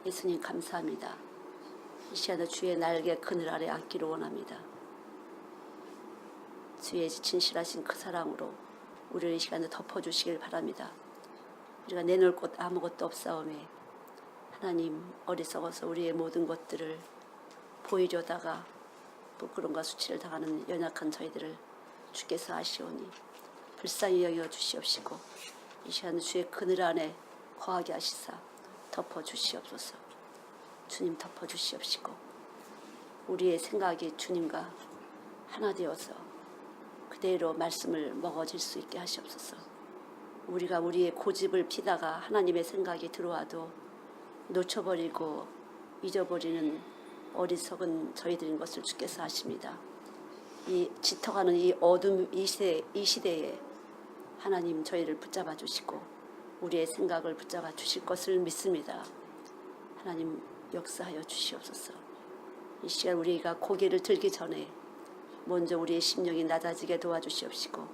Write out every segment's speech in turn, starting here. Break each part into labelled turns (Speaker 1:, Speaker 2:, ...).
Speaker 1: 예수님 감사합니다. 이 시간에 주의 날개 그늘 아래 앉기를 원합니다. 주의 진실하신 그 사랑으로 우리를 이 시간에 덮어주시길 바랍니다. 우리가 내놓을 곳 아무것도 없사오매 하나님 어리석어서 우리의 모든 것들을 보이려다가 부끄러움과 수치를 당하는 연약한 저희들을 주께서 아시오니 불쌍히 여겨 주시옵시고 이 시간 주의 그늘 안에 거하게 하시사 덮어주시옵소서. 주님 덮어주시옵시고 우리의 생각이 주님과 하나 되어서 그대로 말씀을 먹어질 수 있게 하시옵소서. 우리가 우리의 고집을 피다가 하나님의 생각이 들어와도 놓쳐버리고 잊어버리는 어리석은 저희들인 것을 주께서 아십니다. 이 짙어가는 이 어둠 이 시대에 하나님 저희를 붙잡아 주시고 우리의 생각을 붙잡아 주실 것을 믿습니다. 하나님 역사하여 주시옵소서. 이 시간 우리가 고개를 들기 전에 먼저 우리의 심령이 낮아지게 도와주시옵시고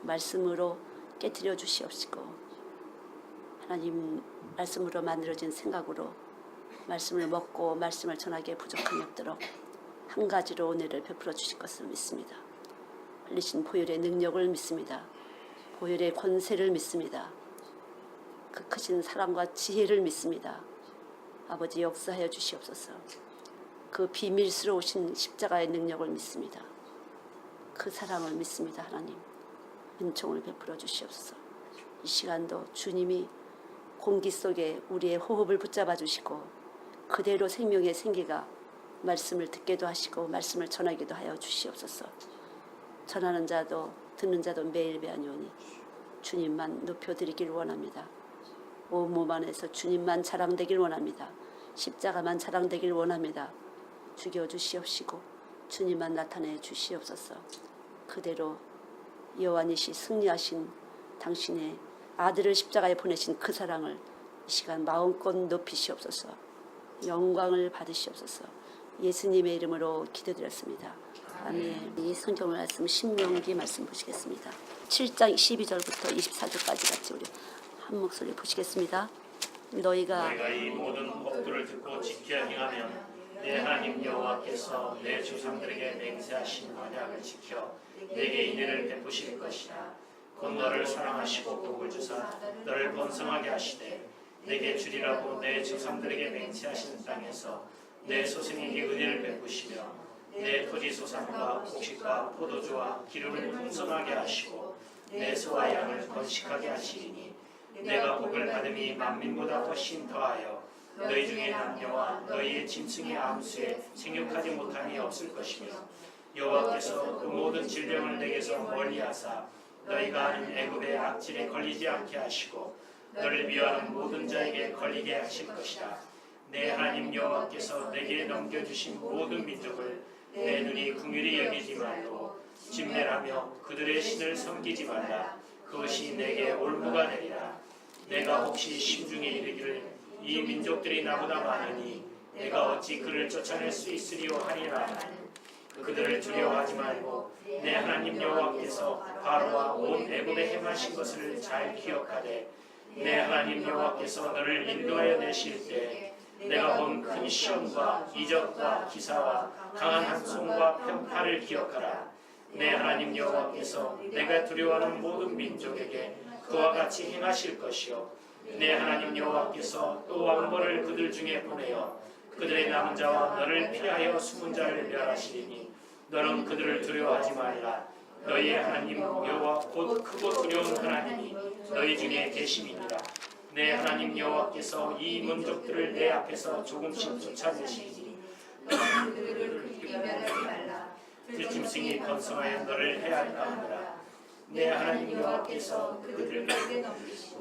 Speaker 1: 말씀으로 깨트려 주시옵시고 하나님 말씀으로 만들어진 생각으로 말씀을 먹고 말씀을 전하기에 부족함이 없도록 한 가지로 은혜를 베풀어 주실 것을 믿습니다. 흘리신 보혈의 능력을 믿습니다. 보혈의 권세를 믿습니다. 그 크신 사랑과 지혜를 믿습니다. 아버지 역사하여 주시옵소서. 그 비밀스러우신 십자가의 능력을 믿습니다. 그 사랑을 믿습니다. 하나님 은총을 베풀어 주시옵소서. 이 시간도 주님이 공기 속에 우리의 호흡을 붙잡아 주시고 그대로 생명의 생기가 말씀을 듣게도 하시고 말씀을 전하기도 하여 주시옵소서. 전하는 자도 듣는 자도 매일 배하오니 주님만 높여드리길 원합니다. 온 몸 안에서 주님만 자랑되길 원합니다. 십자가만 자랑되길 원합니다. 죽여주시옵시고 주님만 나타내 주시옵소서. 그대로 여호와니시 승리하신 당신의 아들을 십자가에 보내신 그 사랑을 이 시간 마음껏 높이시옵소서. 영광을 받으시옵소서. 예수님의 이름으로 기도드렸습니다. 아멘. 이 성경 말씀 신명기 말씀 보시겠습니다. 7장 12절부터 24절까지 같이 우리 한 목소리 보시겠습니다. 너희가
Speaker 2: 이 모든 법도를 듣고 지켜 행하면 내 하나님 여호와께서 내 조상들에게 맹세하신 언약을 지켜 내게 인애를 베푸실 것이라. 곧 너를 사랑하시고 복을 주사 너를 번성하게 하시되 내게 주리라고 내 조상들에게 맹세하신 땅에서 내 소생에게 은혜를 베푸시며 내 토지 소산과 곡식과 포도주와 기름을 풍성하게 하시고 내 소와 양을 번식하게 하시리니 내가 복을 받음이 만민보다 훨씬 더하여 너희 중에 남녀와 너희의 짐승의 암수에 생육하지 못함이 없을 것이며 여호와께서 그 모든 질병을 내게서 멀리하사 너희가 아는 애굽의 악질에 걸리지 않게 하시고 너를 미워하는 모든 자에게 걸리게 하실 것이라. 내 하나님 여호와께서 내게 넘겨주신 모든 민족을 내 눈이 긍휼히 여기지 말고 진멸하며 그들의 신을 섬기지 말라. 그것이 내게 올무가 되리라. 내가 혹시 심중에 이르기를 이 민족들이 나보다 많으니 내가 어찌 그를 쫓아낼 수 있으리요 하리라. 그들을 두려워하지 말고 내 하나님 여호와께서 바로와 온 애굽에 행하신 것을 잘 기억하되 내 하나님 여호와께서 너를 인도하여 내실 때 내가 본 큰 시험과 이적과 기사와 강한 항송과 편파를 기억하라. 내 하나님 여호와께서 내가 두려워하는 모든 민족에게 그와 같이 행하실 것이요 내 하나님 여호와께서 또 왕벌을 그들 중에 보내어 그들의 남은 자와 너를 피하여 숨은 자를 멸하시리니 너는 그들을 두려워하지 말라. 너희의 하나님 여호와 곧 크고 두려운 하나님이 너희 중에 계심이니라. 내 하나님 여호와께서 이 민족들을 내 앞에서 조금씩 쫓아내시니 너는 그들을 비멸하지 말라. 들짐승이 번성하여 너를 해할까 하노라. 내 하나님 여호와께서 그들을 크게 넘기시고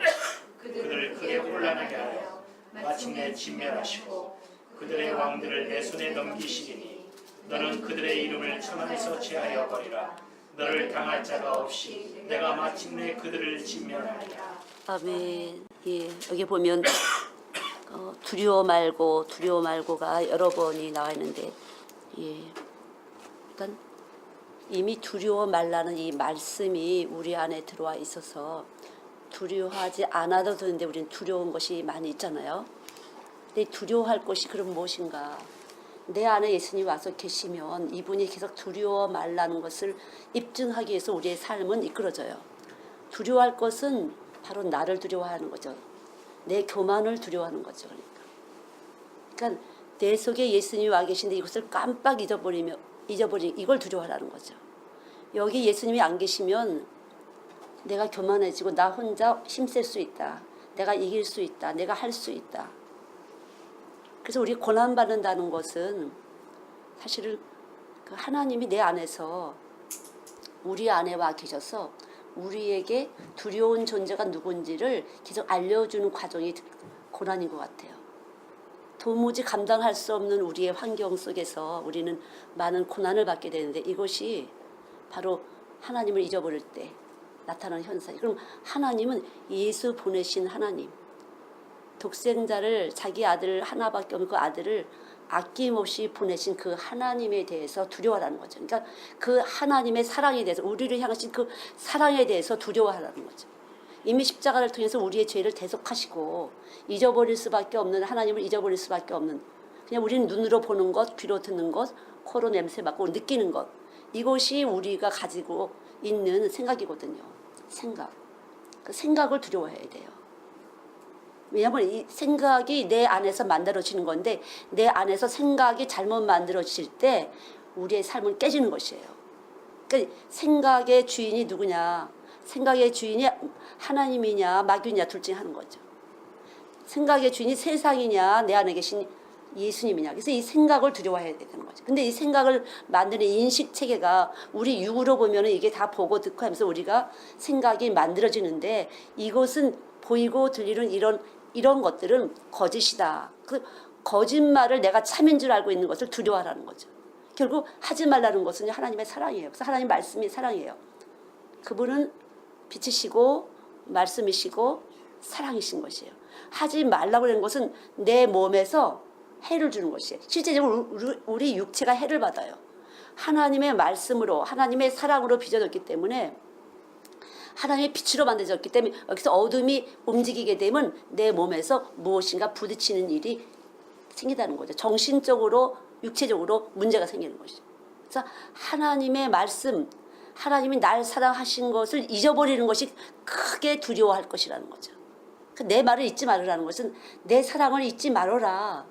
Speaker 2: 그들을 크게 혼란하게 하여 마침내 진멸하시고 그들의 왕들을 내 손에 넘기시리니 너는 그들의 이름을 천하에서 제하여 버리라. 너를 당할 자가 없이 내가 마침내 그들을 진멸하리라.
Speaker 1: 아멘. 예, 여기 보면 두려워 말고가 여러 번이 나와 있는데, 예, 일단 이미 두려워 말라는 이 말씀이 우리 안에 들어와 있어서 두려워하지 않아도 되는데 우리는 두려운 것이 많이 있잖아요. 내 두려워할 것이 그럼 무엇인가? 내 안에 예수님이 와서 계시면 이분이 계속 두려워 말라는 것을 입증하기 위해서 우리의 삶은 이끌어져요. 두려워할 것은 바로 나를 두려워하는 거죠. 내 교만을 두려워하는 거죠. 그러니까 내 속에 예수님이 와 계신데 이것을 깜빡 잊어버린 이걸 두려워하라는 거죠. 여기 예수님이 안 계시면 내가 교만해지고 나 혼자 힘쓸 수 있다. 내가 이길 수 있다. 내가 할 수 있다. 그래서 우리 고난받는다는 것은 사실은 그 하나님이 내 안에서 우리 안에 와 계셔서 우리에게 두려운 존재가 누군지를 계속 알려주는 과정이 고난인 것 같아요. 도무지 감당할 수 없는 우리의 환경 속에서 우리는 많은 고난을 받게 되는데 이것이 바로 하나님을 잊어버릴 때 나타나는 현상이에요. 그럼 하나님은 예수 보내신 하나님, 독생자를 자기 아들 하나밖에 없는 그 아들을 아낌없이 보내신 그 하나님에 대해서 두려워하라는 거죠. 그러니까 그 하나님의 사랑에 대해서 우리를 향하신 그 사랑에 대해서 두려워하라는 거죠. 이미 십자가를 통해서 우리의 죄를 대속하시고 잊어버릴 수밖에 없는 하나님을 잊어버릴 수밖에 없는 그냥 우리는 눈으로 보는 것, 귀로 듣는 것, 코로 냄새 맡고 느끼는 것 이것이 우리가 가지고 있는 생각이거든요. 생각. 그 생각을 두려워해야 돼요. 왜냐하면 이 생각이 내 안에서 만들어지는 건데 내 안에서 생각이 잘못 만들어질 때 우리의 삶은 깨지는 것이에요. 그러니까 생각의 주인이 누구냐? 생각의 주인이 하나님이냐 마귀냐 둘 중에 하는 거죠. 생각의 주인이 세상이냐 내 안에 계신 예수님이냐. 그래서 이 생각을 두려워해야 되는 거죠. 근데 이 생각을 만드는 인식 체계가 우리 육으로 보면 이게 다 보고 듣고 하면서 우리가 생각이 만들어지는데 이것은 보이고 들리는 이런 것들은 거짓이다. 그 거짓말을 내가 참인 줄 알고 있는 것을 두려워하라는 거죠. 결국 하지 말라는 것은 하나님의 사랑이에요. 그래서 하나님 말씀이 사랑이에요. 그분은 빛이시고 말씀이시고 사랑이신 것이에요. 하지 말라고 하는 것은 내 몸에서 해를 주는 것이에요. 실제적으로 우리 육체가 해를 받아요. 하나님의 말씀으로 하나님의 사랑으로 빚어졌기 때문에 하나님의 빛으로 만들어졌기 때문에 여기서 어둠이 움직이게 되면 내 몸에서 무엇인가 부딪히는 일이 생긴다는 거죠. 정신적으로 육체적으로 문제가 생기는 것이죠. 그래서 하나님의 말씀 하나님이 날 사랑하신 것을 잊어버리는 것이 크게 두려워할 것이라는 거죠. 내 말을 잊지 말으라는 것은 내 사랑을 잊지 말아라.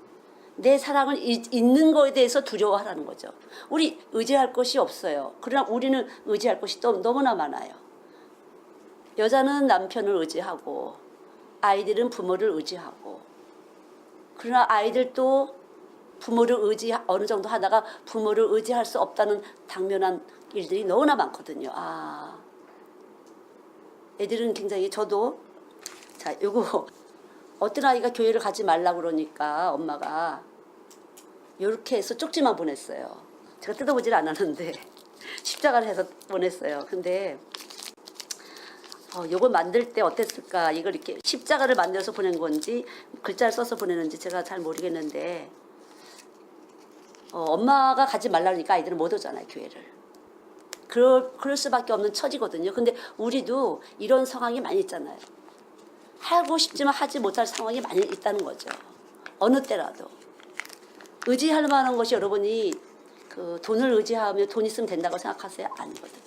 Speaker 1: 내 사랑을 잊는 것에 대해서 두려워하라는 거죠. 우리 의지할 것이 없어요. 그러나 우리는 의지할 것이 또 너무나 많아요. 여자는 남편을 의지하고 아이들은 부모를 의지하고 그러나 아이들도 부모를 어느 정도 하다가 부모를 의지할 수 없다는 당면한 일들이 너무나 많거든요. 애들은 굉장히 저도 요거 어떤 아이가 교회를 가지 말라고 그러니까 엄마가 이렇게 해서 쪽지만 보냈어요. 제가 뜯어보질 않았는데 십자가를 해서 보냈어요. 근데 요거 만들 때 어땠을까? 이걸 이렇게 십자가를 만들어서 보낸 건지 글자를 써서 보내는지 제가 잘 모르겠는데 엄마가 가지 말라니까 아이들은 못 오잖아요, 교회를. 그럴 수밖에 없는 처지거든요. 근데 우리도 이런 상황이 많이 있잖아요. 하고 싶지만 하지 못할 상황이 많이 있다는 거죠. 어느 때라도. 의지할 만한 것이 여러분이 그 돈을 의지하며 돈 있으면 된다고 생각하세요? 아니거든요.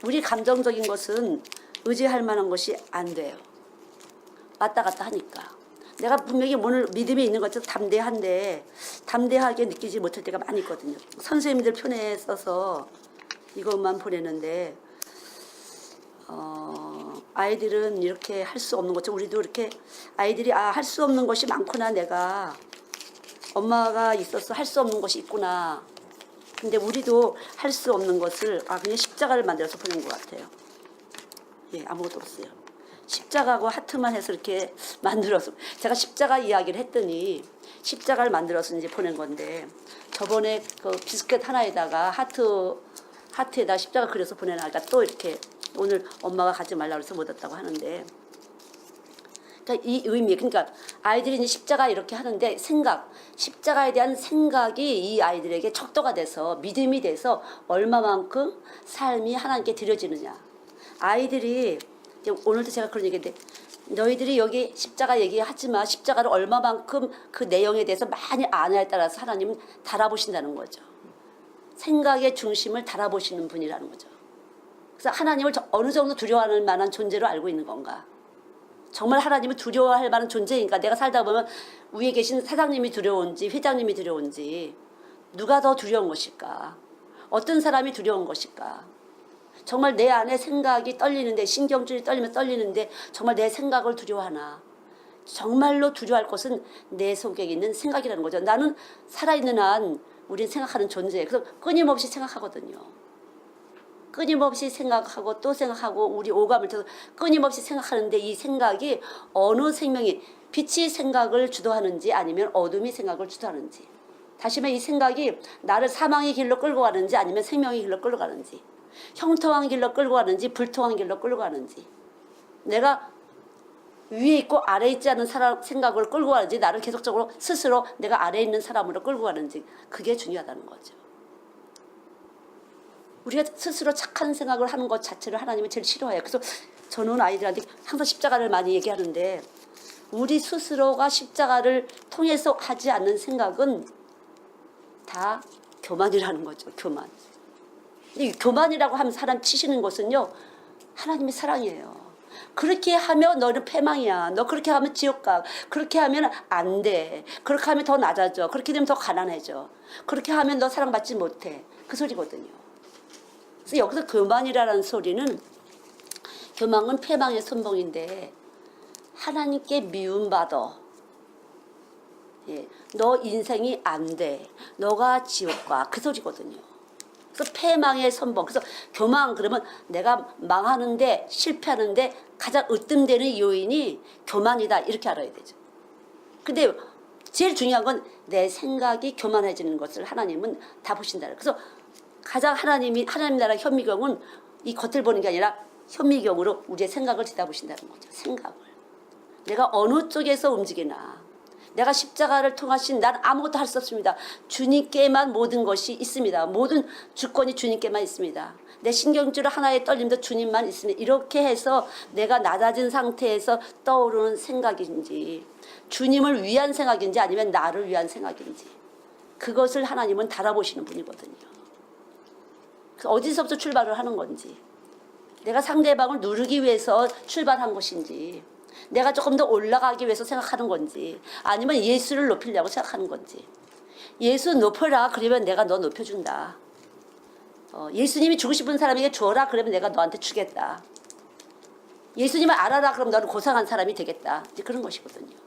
Speaker 1: 우리 감정적인 것은 의지할 만한 것이 안 돼요. 왔다 갔다 하니까. 내가 분명히 오늘 믿음이 있는 것처럼 담대한데 담대하게 느끼지 못할 때가 많이 있거든요. 선생님들 편에 써서 이것만 보내는데 아이들은 이렇게 할 수 없는 것처럼 우리도 이렇게 아이들이 할 수 없는 것이 많구나. 내가 엄마가 있어서 할 수 없는 것이 있구나. 근데 우리도 할 수 없는 것을 그냥 십자가를 만들어서 보낸 것 같아요. 예, 아무것도 없어요. 십자가하고 하트만 해서 이렇게 만들어서 제가 십자가 이야기를 했더니 십자가를 만들어서 이제 보낸 건데 저번에 그 비스켓 하나에다가 하트에다 십자가 그려서 보내나니까 또 이렇게 오늘 엄마가 가지 말라고 해서 못 왔다고 하는데 그러니까 이 의미 그러니까 아이들이 이제 십자가 이렇게 하는데 십자가에 대한 생각이 이 아이들에게 척도가 돼서 믿음이 돼서 얼마만큼 삶이 하나님께 드려지느냐. 아이들이 오늘도 제가 그런 얘기인데 너희들이 여기 십자가 얘기하지만 십자가를 얼마만큼 그 내용에 대해서 많이 아냐에 따라서 하나님은 달아보신다는 거죠. 생각의 중심을 달아보시는 분이라는 거죠. 그래서 하나님을 어느 정도 두려워할 만한 존재로 알고 있는 건가? 정말 하나님을 두려워할 만한 존재인가? 내가 살다 보면 위에 계신 사장님이 두려운지 회장님이 두려운지 누가 더 두려운 것일까? 어떤 사람이 두려운 것일까? 정말 내 안에 생각이 떨리는데 신경줄이 떨리면 떨리는데 정말 내 생각을 두려워하나? 정말로 두려워할 것은 내 속에 있는 생각이라는 거죠. 나는 살아있는 한 우리는 생각하는 존재예요. 그래서 끊임없이 생각하거든요. 끊임없이 생각하고 또 생각하고 우리 오감을 통해서 끊임없이 생각하는데 이 생각이 어느 생명이 빛이 생각을 주도하는지 아니면 어둠이 생각을 주도하는지 다시 말해 이 생각이 나를 사망의 길로 끌고 가는지 아니면 생명의 길로 끌고 가는지 형통한 길로 끌고 가는지 불통한 길로 끌고 가는지 내가 위에 있고 아래에 있지 않은 사람 생각을 끌고 가는지 나를 계속적으로 스스로 내가 아래에 있는 사람으로 끌고 가는지 그게 중요하다는 거죠. 우리가 스스로 착한 생각을 하는 것 자체를 하나님은 제일 싫어해요. 그래서 저는 아이들한테 항상 십자가를 많이 얘기하는데 우리 스스로가 십자가를 통해서 하지 않는 생각은 다 교만이라는 거죠. 교만. 이 교만이라고 하면 사람 치시는 것은요. 하나님의 사랑이에요. 그렇게 하면 너는 패망이야. 너 그렇게 하면 지옥 가. 그렇게 하면 안 돼. 그렇게 하면 더 낮아져. 그렇게 되면 더 가난해져. 그렇게 하면 너 사랑받지 못해. 그 소리거든요. 그래서 여기서 교만이라는 소리는 교만은 패망의 선봉인데 하나님께 미움받아. 예, 너 인생이 안 돼. 너가 지옥 가. 그 소리거든요. 그래서 패망의 선봉. 그래서 교만 그러면 내가 망하는데 실패하는데 가장 으뜸되는 요인이 교만이다. 이렇게 알아야 되죠. 근데 제일 중요한 건 내 생각이 교만해지는 것을 하나님은 다 보신다. 그래서 가장 하나님 나라 현미경은 이 겉을 보는 게 아니라 현미경으로 우리의 생각을 들여다보신다는 거죠. 생각을. 내가 어느 쪽에서 움직이나. 내가 십자가를 통하신 난 아무것도 할 수 없습니다. 주님께만 모든 것이 있습니다. 모든 주권이 주님께만 있습니다. 내 신경줄 하나의 떨림도 주님만 있습니다. 이렇게 해서 내가 낮아진 상태에서 떠오르는 생각인지 주님을 위한 생각인지 아니면 나를 위한 생각인지 그것을 하나님은 달아보시는 분이거든요. 어디서부터 출발을 하는 건지 내가 상대방을 누르기 위해서 출발한 것인지 내가 조금 더 올라가기 위해서 생각하는 건지 아니면 예수를 높이려고 생각하는 건지 예수 높여라 그러면 내가 너 높여준다. 예수님이 주고 싶은 사람에게 주어라 그러면 내가 너한테 주겠다. 예수님을 알아라 그럼 너는 고상한 사람이 되겠다. 이제 그런 것이거든요.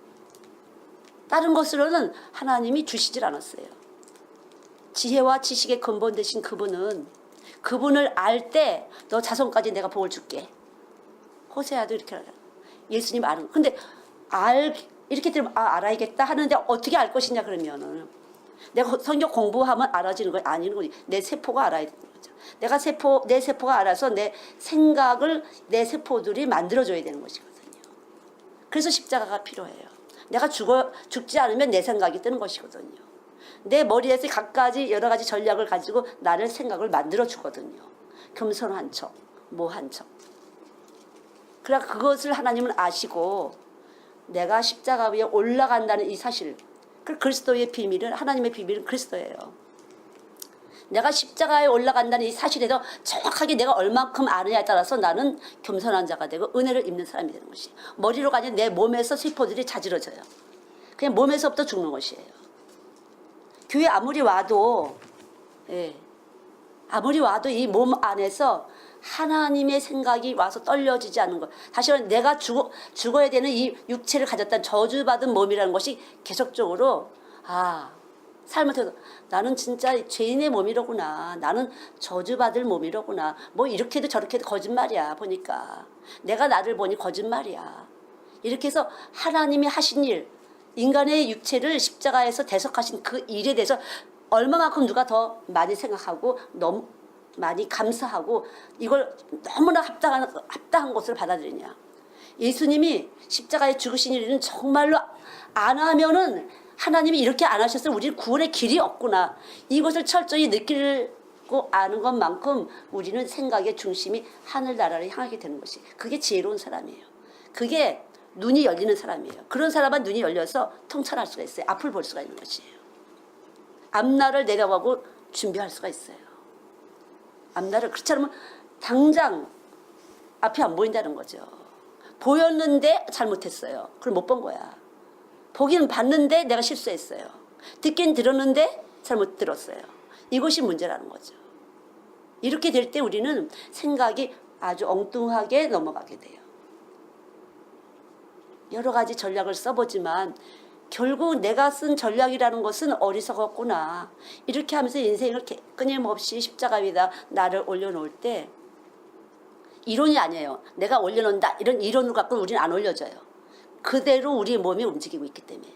Speaker 1: 다른 것으로는 하나님이 주시질 않았어요. 지혜와 지식의 근본 되신 그분은 그분을 알 때 너 자손까지 내가 복을 줄게. 호세아도 이렇게 알아. 예수님 아는. 근데 이렇게 들으면 알아야겠다 하는데 어떻게 알 것이냐 그러면은 내가 성경 공부하면 알아지는 거 아니는 거지. 내 세포가 알아야 되는 거죠. 내 세포가 알아서 내 생각을 내 세포들이 만들어줘야 되는 것이거든요. 그래서 십자가가 필요해요. 내가 죽지 않으면 내 생각이 뜨는 것이거든요. 내 머리에서 각가지 여러 가지 전략을 가지고 나를 생각을 만들어 주거든요. 겸손한 척, 모한 척. 그래 그것을 하나님은 아시고 내가 십자가 위에 올라간다는 이 사실, 그 그리스도의 비밀은 하나님의 비밀은 그리스도예요. 내가 십자가에 올라간다는 이 사실에서 정확하게 내가 얼만큼 아느냐에 따라서 나는 겸손한 자가 되고 은혜를 입는 사람이 되는 것이에요. 머리로 가면 내 몸에서 세포들이 자지러져요. 그냥 몸에서부터 죽는 것이에요. 교회 아무리 와도 이 몸 안에서 하나님의 생각이 와서 떨려지지 않는 것. 다시 말해 내가 죽어야 되는 이 육체를 가졌다는 저주받은 몸이라는 것이 계속적으로 삶을 통해서 나는 진짜 죄인의 몸이로구나. 나는 저주받을 몸이로구나. 뭐 이렇게도 저렇게도 거짓말이야 보니까. 내가 나를 보니 거짓말이야. 이렇게 해서 하나님이 하신 일, 인간의 육체를 십자가에서 대속하신 그 일에 대해서 얼마만큼 누가 더 많이 생각하고 너무 많이 감사하고 이걸 너무나 합당한 것을 받아들이냐. 예수님이 십자가에 죽으신 일은 정말로 안 하면은 하나님이 이렇게 안 하셨으면 우리는 구원의 길이 없구나. 이것을 철저히 느끼고 아는 것만큼 우리는 생각의 중심이 하늘나라를 향하게 되는 것이. 그게 지혜로운 사람이에요. 그게 눈이 열리는 사람이에요. 그런 사람은 눈이 열려서 통찰할 수가 있어요. 앞을 볼 수가 있는 것이에요. 앞날을 내려가고 준비할 수가 있어요. 앞날을 그렇지 않으면 당장 앞이 안 보인다는 거죠. 보였는데 잘못했어요. 그걸 못 본 거야. 보기는 봤는데 내가 실수했어요. 듣긴 들었는데 잘못 들었어요. 이것이 문제라는 거죠. 이렇게 될 때 우리는 생각이 아주 엉뚱하게 넘어가게 돼요. 여러 가지 전략을 써보지만 결국 내가 쓴 전략이라는 것은 어리석었구나. 이렇게 하면서 인생을 끊임없이 십자가 위에다 나를 올려놓을 때 이론이 아니에요. 내가 올려놓는다. 이런 이론을 갖고 우리는 안 올려져요. 그대로 우리의 몸이 움직이고 있기 때문에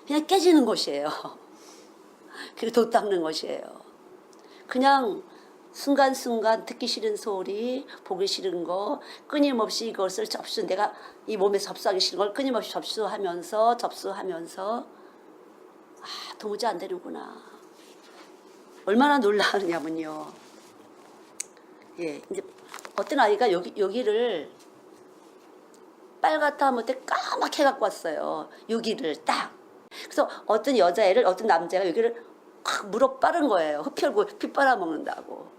Speaker 1: 그냥 깨지는 것이에요. 그리고 돛닦는 것이에요. 그냥 순간순간 듣기 싫은 소리, 보기 싫은 거 끊임없이 이것을 내가 이 몸에 접수하기 싫은 걸 끊임없이 접수하면서 도무지 안 되는구나. 얼마나 놀라느냐면요. 예, 이제 어떤 아이가 여기를 빨갛다 하면서 까맣게 갖고 왔어요. 여기를 딱. 그래서 어떤 여자애를 어떤 남자가 여기를 확 물어 빠른 거예요. 흡혈구 피 빨아먹는다고.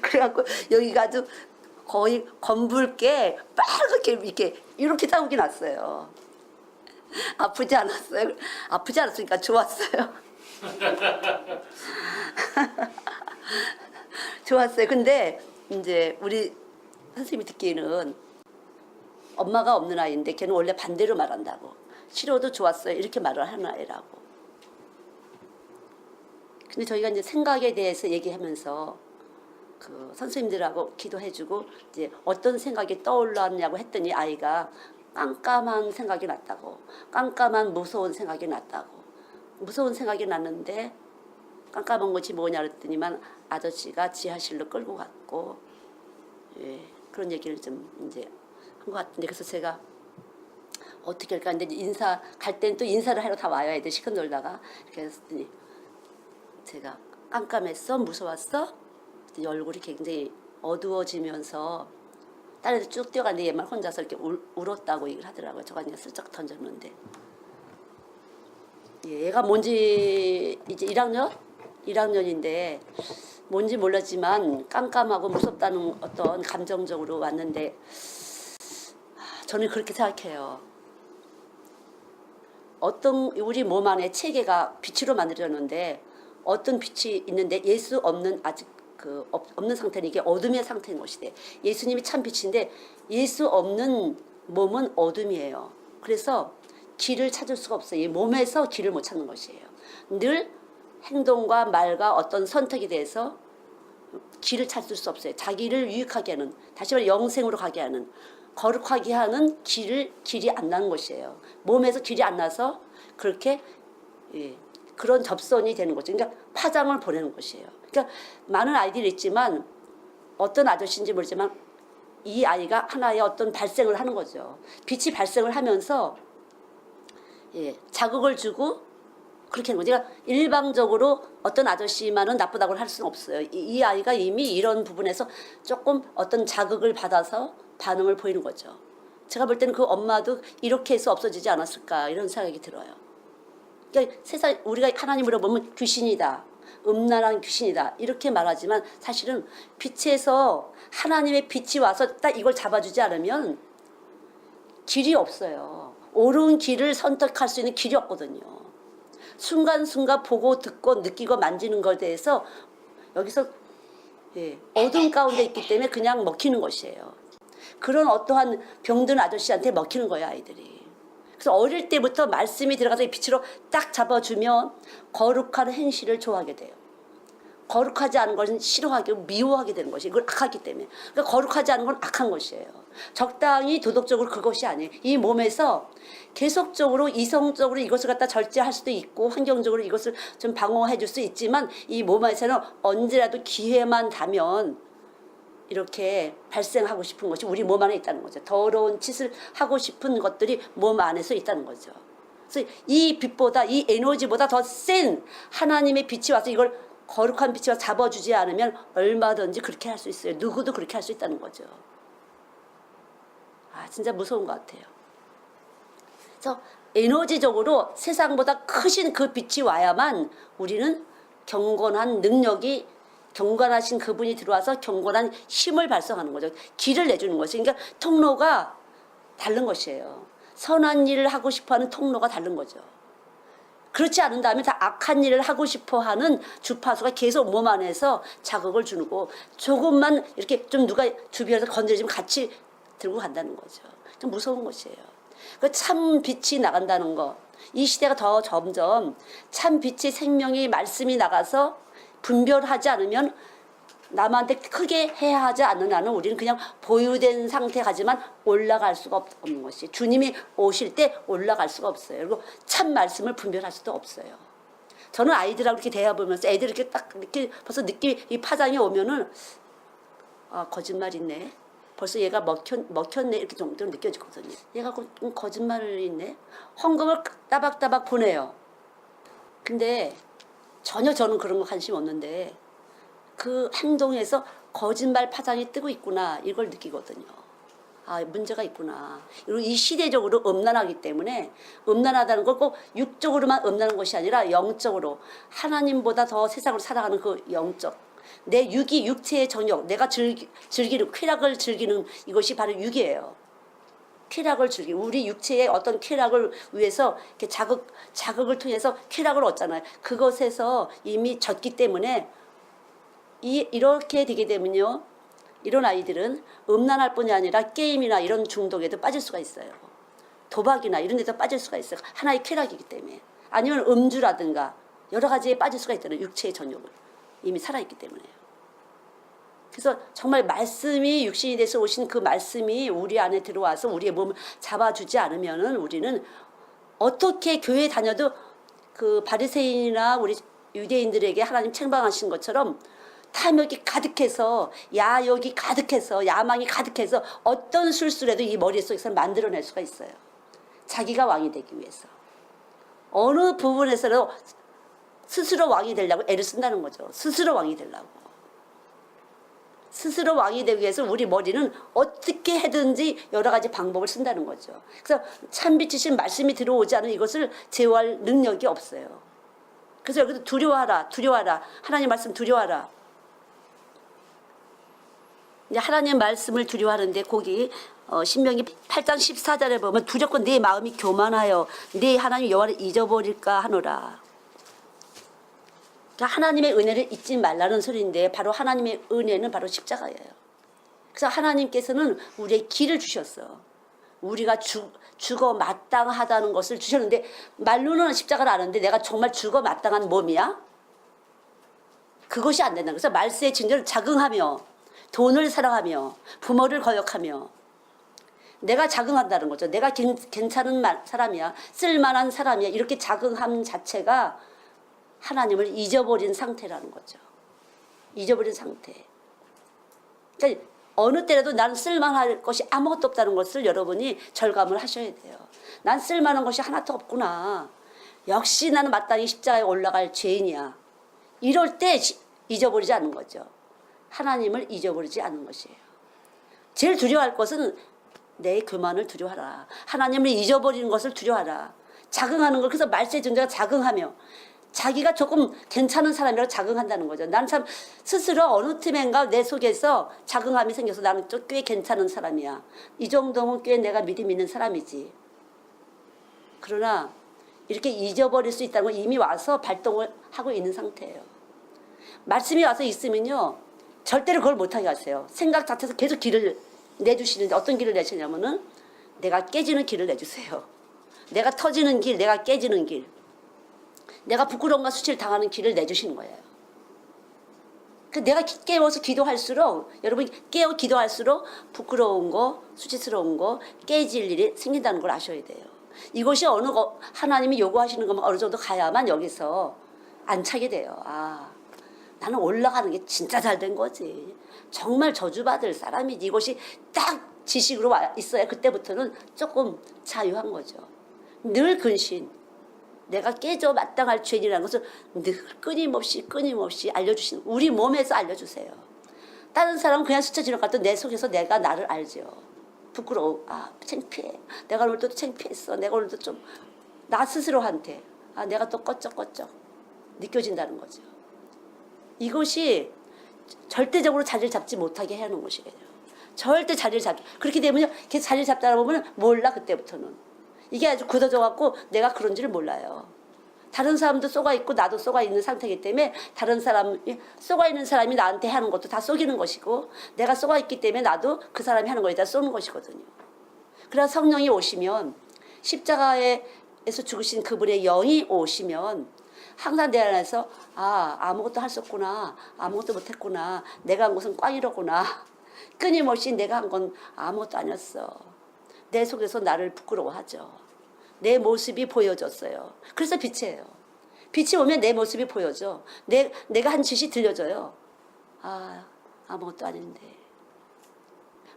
Speaker 1: 그래갖고 여기가 아주 거의 검붉게 빨갛게 이렇게 자국이 났어요. 아프지 않았어요. 아프지 않았으니까 좋았어요. 좋았어요. 근데 이제 우리 선생님이 듣기에는 엄마가 없는 아이인데 걔는 원래 반대로 말한다고. 싫어도 좋았어요. 이렇게 말을 하는 아이라고. 근데 저희가 이제 생각에 대해서 얘기하면서 그 선생님들하고 기도해주고 이제 어떤 생각이 떠올랐냐고 했더니 아이가 깜깜한 생각이 났다고. 깜깜한 무서운 생각이 났다고. 무서운 생각이 났는데 깜깜한 것이 뭐냐 그랬더니만 아저씨가 지하실로 끌고 갔고, 예, 그런 얘기를 좀 이제 한 것 같은데, 그래서 제가 어떻게 할까 근데 갈 땐 또 인사를 하러 다 와야 돼. 시큰 놀다가 이렇게 했더니 제가 깜깜했어? 무서웠어? 얼굴이 굉장히 어두워지면서 다른 애들 쭉 뛰어갔는데 얘만 혼자서 이렇게 울었다고 얘기를 하더라고요. 저가 그냥 슬쩍 던졌는데, 예, 얘가 뭔지 이제 1학년인데 뭔지 몰랐지만 깜깜하고 무섭다는 어떤 감정적으로 왔는데, 저는 그렇게 생각해요. 어떤 우리 몸 안에 체계가 빛으로 만들어졌는데 어떤 빛이 있는데 예수 없는 아직 없는 상태는 이게 어둠의 상태인 것이돼. 예수님이 참 빛인데 예수 없는 몸은 어둠이에요. 그래서 길을 찾을 수가 없어요. 이 몸에서 길을 못 찾는 것이에요. 늘 행동과 말과 어떤 선택에 대해서 길을 찾을 수 없어요. 자기를 유익하게 하는, 다시 말해 영생으로 가게 하는, 거룩하게 하는 길이 안 나는 것이에요. 몸에서 길이 안 나서 그렇게, 예, 그런 접선이 되는 거죠. 그러니까 파장을 보내는 것이에요. 그러니까 많은 아이들이 있지만 어떤 아저씨인지 모르지만 이 아이가 하나의 어떤 발생을 하는 거죠. 빛이 발생을 하면서, 예, 자극을 주고 그렇게 하는 거죠. 그러니까 일방적으로 어떤 아저씨만은 나쁘다고 할 수는 없어요. 이 아이가 이미 이런 부분에서 조금 어떤 자극을 받아서 반응을 보이는 거죠. 제가 볼 때는 그 엄마도 이렇게 해서 없어지지 않았을까 이런 생각이 들어요. 그러니까 세상 우리가 하나님으로 보면 귀신이다, 음란한 귀신이다 이렇게 말하지만 사실은 빛에서 하나님의 빛이 와서 딱 이걸 잡아주지 않으면 길이 없어요. 옳은 길을 선택할 수 있는 길이 없거든요. 순간순간 보고 듣고 느끼고 만지는 것에 대해서 여기서, 예, 어둠 가운데 있기 때문에 그냥 먹히는 것이에요. 그런 어떠한 병든 아저씨한테 먹히는 거예요, 아이들이. 그래서 어릴 때부터 말씀이 들어가서 빛으로 딱 잡아주면 거룩한 행실을 좋아하게 돼요. 거룩하지 않은 것은 싫어하게 미워하게 되는 것이, 이걸 악하기 때문에. 그러니까 거룩하지 않은 건 악한 것이에요. 적당히 도덕적으로 그것이 아니에요. 이 몸에서 계속적으로 이성적으로 이것을 갖다 절제할 수도 있고 환경적으로 이것을 좀 방어해 줄 수 있지만 이 몸에서는 언제라도 기회만 닿으면 이렇게 발생하고 싶은 것이 우리 몸 안에 있다는 거죠. 더러운 짓을 하고 싶은 것들이 몸 안에서 있다는 거죠. 그래서 이 빛보다, 이 에너지보다 더 센 하나님의 빛이 와서 이걸 거룩한 빛이 와서 잡아주지 않으면 얼마든지 그렇게 할 수 있어요. 누구도 그렇게 할 수 있다는 거죠. 진짜 무서운 것 같아요. 그래서 에너지적으로 세상보다 크신 그 빛이 와야만 우리는 경건한 능력이, 경건하신 그분이 들어와서 경건한 힘을 발성하는 거죠. 길을 내주는 거죠. 그러니까 통로가 다른 것이에요. 선한 일을 하고 싶어하는 통로가 다른 거죠. 그렇지 않은 다음에 다 악한 일을 하고 싶어하는 주파수가 계속 몸 안에서 자극을 주고, 조금만 이렇게 좀 누가 주변에서 건드리면 같이 들고 간다는 거죠. 좀 무서운 것이에요. 그 참 빛이 나간다는 거. 이 시대가 더 점점 참 빛의 생명이 말씀이 나가서 분별하지 않으면, 남한테 크게 해야 하지 않는 한은 우리는 그냥 보유된 상태 가지만 올라갈 수가 없는 것이, 주님이 오실 때 올라갈 수가 없어요. 그리고 참 말씀을 분별할 수도 없어요. 저는 아이들하고 이렇게 대화보면서 애들이 이렇게 딱 이렇게 벌써 느낌이, 이 파장이 오면은 거짓말 있네. 벌써 얘가 먹혔네. 이렇게 정도 느껴지거든요. 얘가 거짓말을 있네. 헌금을 따박따박 보내요. 근데 전혀 저는 그런 거 관심 없는데 그 행동에서 거짓말 파장이 뜨고 있구나, 이걸 느끼거든요. 문제가 있구나. 그리고 이 시대적으로 음란하기 때문에, 음란하다는 걸 꼭 육적으로만 음란한 것이 아니라 영적으로, 하나님보다 더 세상을 살아가는 그 영적, 내 육이, 육체의 정욕, 내가 즐기는, 쾌락을 즐기는 이것이 바로 육이에요. 쾌락을 즐기는, 우리 육체의 어떤 쾌락을 위해서 이렇게 자극을 통해서 쾌락을 얻잖아요. 그것에서 이미 졌기 때문에 이렇게 되게 되면요, 이런 아이들은 음란할 뿐이 아니라 게임이나 이런 중독에도 빠질 수가 있어요. 도박이나 이런 데도 빠질 수가 있어요. 하나의 쾌락이기 때문에. 아니면 음주라든가 여러 가지에 빠질 수가 있잖아요. 육체의 전욕을 이미 살아있기 때문에요. 그래서 정말 말씀이 육신이 돼서 오신 그 말씀이 우리 안에 들어와서 우리의 몸을 잡아주지 않으면은 우리는 어떻게 교회 다녀도 그 바리새인이나 우리 유대인들에게 하나님 책망하신 것처럼 탐욕이 가득해서, 야욕이 가득해서, 야망이 가득해서 어떤 술수라도 이 머릿속에서 만들어낼 수가 있어요. 자기가 왕이 되기 위해서. 어느 부분에서도 스스로 왕이 되려고 애를 쓴다는 거죠. 스스로 왕이 되려고. 스스로 왕이 되기 위해서 우리 머리는 어떻게 해든지 여러 가지 방법을 쓴다는 거죠. 그래서 참빛이신 말씀이 들어오지 않은 이것을 제어할 능력이 없어요. 그래서 여기서 두려워하라, 두려워하라. 하나님 말씀 두려워하라. 이제 하나님 말씀을 두려워하는데, 거기 신명기 8장 14절에 보면 두렵고 내 마음이 교만하여 내 하나님 여호와를 잊어버릴까 하노라. 그러니까 하나님의 은혜를 잊지 말라는 소리인데, 바로 하나님의 은혜는 바로 십자가예요. 그래서 하나님께서는 우리의 길을 주셨어. 우리가 죽어 마땅하다는 것을 주셨는데, 말로는 십자가를 아는데 내가 정말 죽어 마땅한 몸이야? 그것이 안 된다. 그래서 말세의 징조를 자긍하며, 돈을 사랑하며, 부모를 거역하며, 내가 자긍한다는 거죠. 내가 괜찮은 사람이야, 쓸만한 사람이야, 이렇게 자긍함 자체가 하나님을 잊어버린 상태라는 거죠. 잊어버린 상태. 그러니까 어느 때라도 나는 쓸만할 것이 아무것도 없다는 것을 여러분이 절감을 하셔야 돼요. 난 쓸만한 것이 하나도 없구나. 역시 나는 마땅히 십자가에 올라갈 죄인이야. 이럴 때 잊어버리지 않는 거죠. 하나님을 잊어버리지 않는 것이에요. 제일 두려워할 것은 내 교만을 두려워하라. 하나님을 잊어버리는 것을 두려워하라. 자긍하는 걸, 그래서 말세 존재가 자긍하며, 자기가 조금 괜찮은 사람이라고 자긍한다는 거죠. 나는 참 스스로 어느 틈엔가 내 속에서 자긍함이 생겨서 나는 좀 꽤 괜찮은 사람이야. 이 정도면 꽤 내가 믿음 있는 사람이지. 그러나 이렇게 잊어버릴 수 있다는 건 이미 와서 발동을 하고 있는 상태예요. 말씀이 와서 있으면요, 절대로 그걸 못하게 하세요. 생각 자체에서 계속 길을 내주시는데, 어떤 길을 내시냐면은 내가 깨지는 길을 내주세요. 내가 터지는 길, 내가 깨지는 길, 내가 부끄러움과 수치를 당하는 길을 내주시는 거예요. 내가 깨워서 기도할수록, 여러분이 깨워 기도할수록 부끄러운 거, 수치스러운 거, 깨질 일이 생긴다는 걸 아셔야 돼요. 이것이 하나님이 요구하시는 것만 어느 정도 가야만 여기서 안 차게 돼요. 나는 올라가는 게 진짜 잘 된 거지, 정말 저주받을 사람이지, 이것이 딱 지식으로 와 있어야 그때부터는 조금 자유한 거죠. 늘 근신, 내가 깨져 마땅할 죄인이라는 것을 늘 끊임없이 알려주시는, 우리 몸에서 알려주세요. 다른 사람은 그냥 스쳐 지나가도 내 속에서 내가 나를 알죠. 부끄러워. 아, 창피해. 내가 오늘도 창피했어. 내가 오늘도 좀 나 스스로한테 내가 또 꺼쩍꺼쩍 느껴진다는 거죠. 이것이 절대적으로 자리를 잡지 못하게 해야 하는 것이에요. 절대 자리를 잡. 그렇게 되면 계속 자리를 잡다 보면 몰라 그때부터는. 이게 아주 굳어져 갖고 내가 그런지를 몰라요. 다른 사람도 쏘가 있고 나도 쏘가 있는 상태이기 때문에 다른 사람 쏘가 있는 사람이 나한테 하는 것도 다 쏘기는 것이고 내가 쏘가 있기 때문에 나도 그 사람이 하는 거에다 쏘는 것이거든요. 그래서 성령이 오시면 십자가에서 죽으신 그분의 영이 오시면 항상 내 안에서 아무것도 할 수 없구나. 아무것도 못했구나. 내가 한 것은 꽝이로구나. 끊임없이 내가 한 건 아무것도 아니었어. 내 속에서 나를 부끄러워하죠. 내 모습이 보여졌어요. 그래서 빛이에요. 빛이 오면 내 모습이 보여져. 내가 한 짓이 들려져요. 아무것도 아닌데.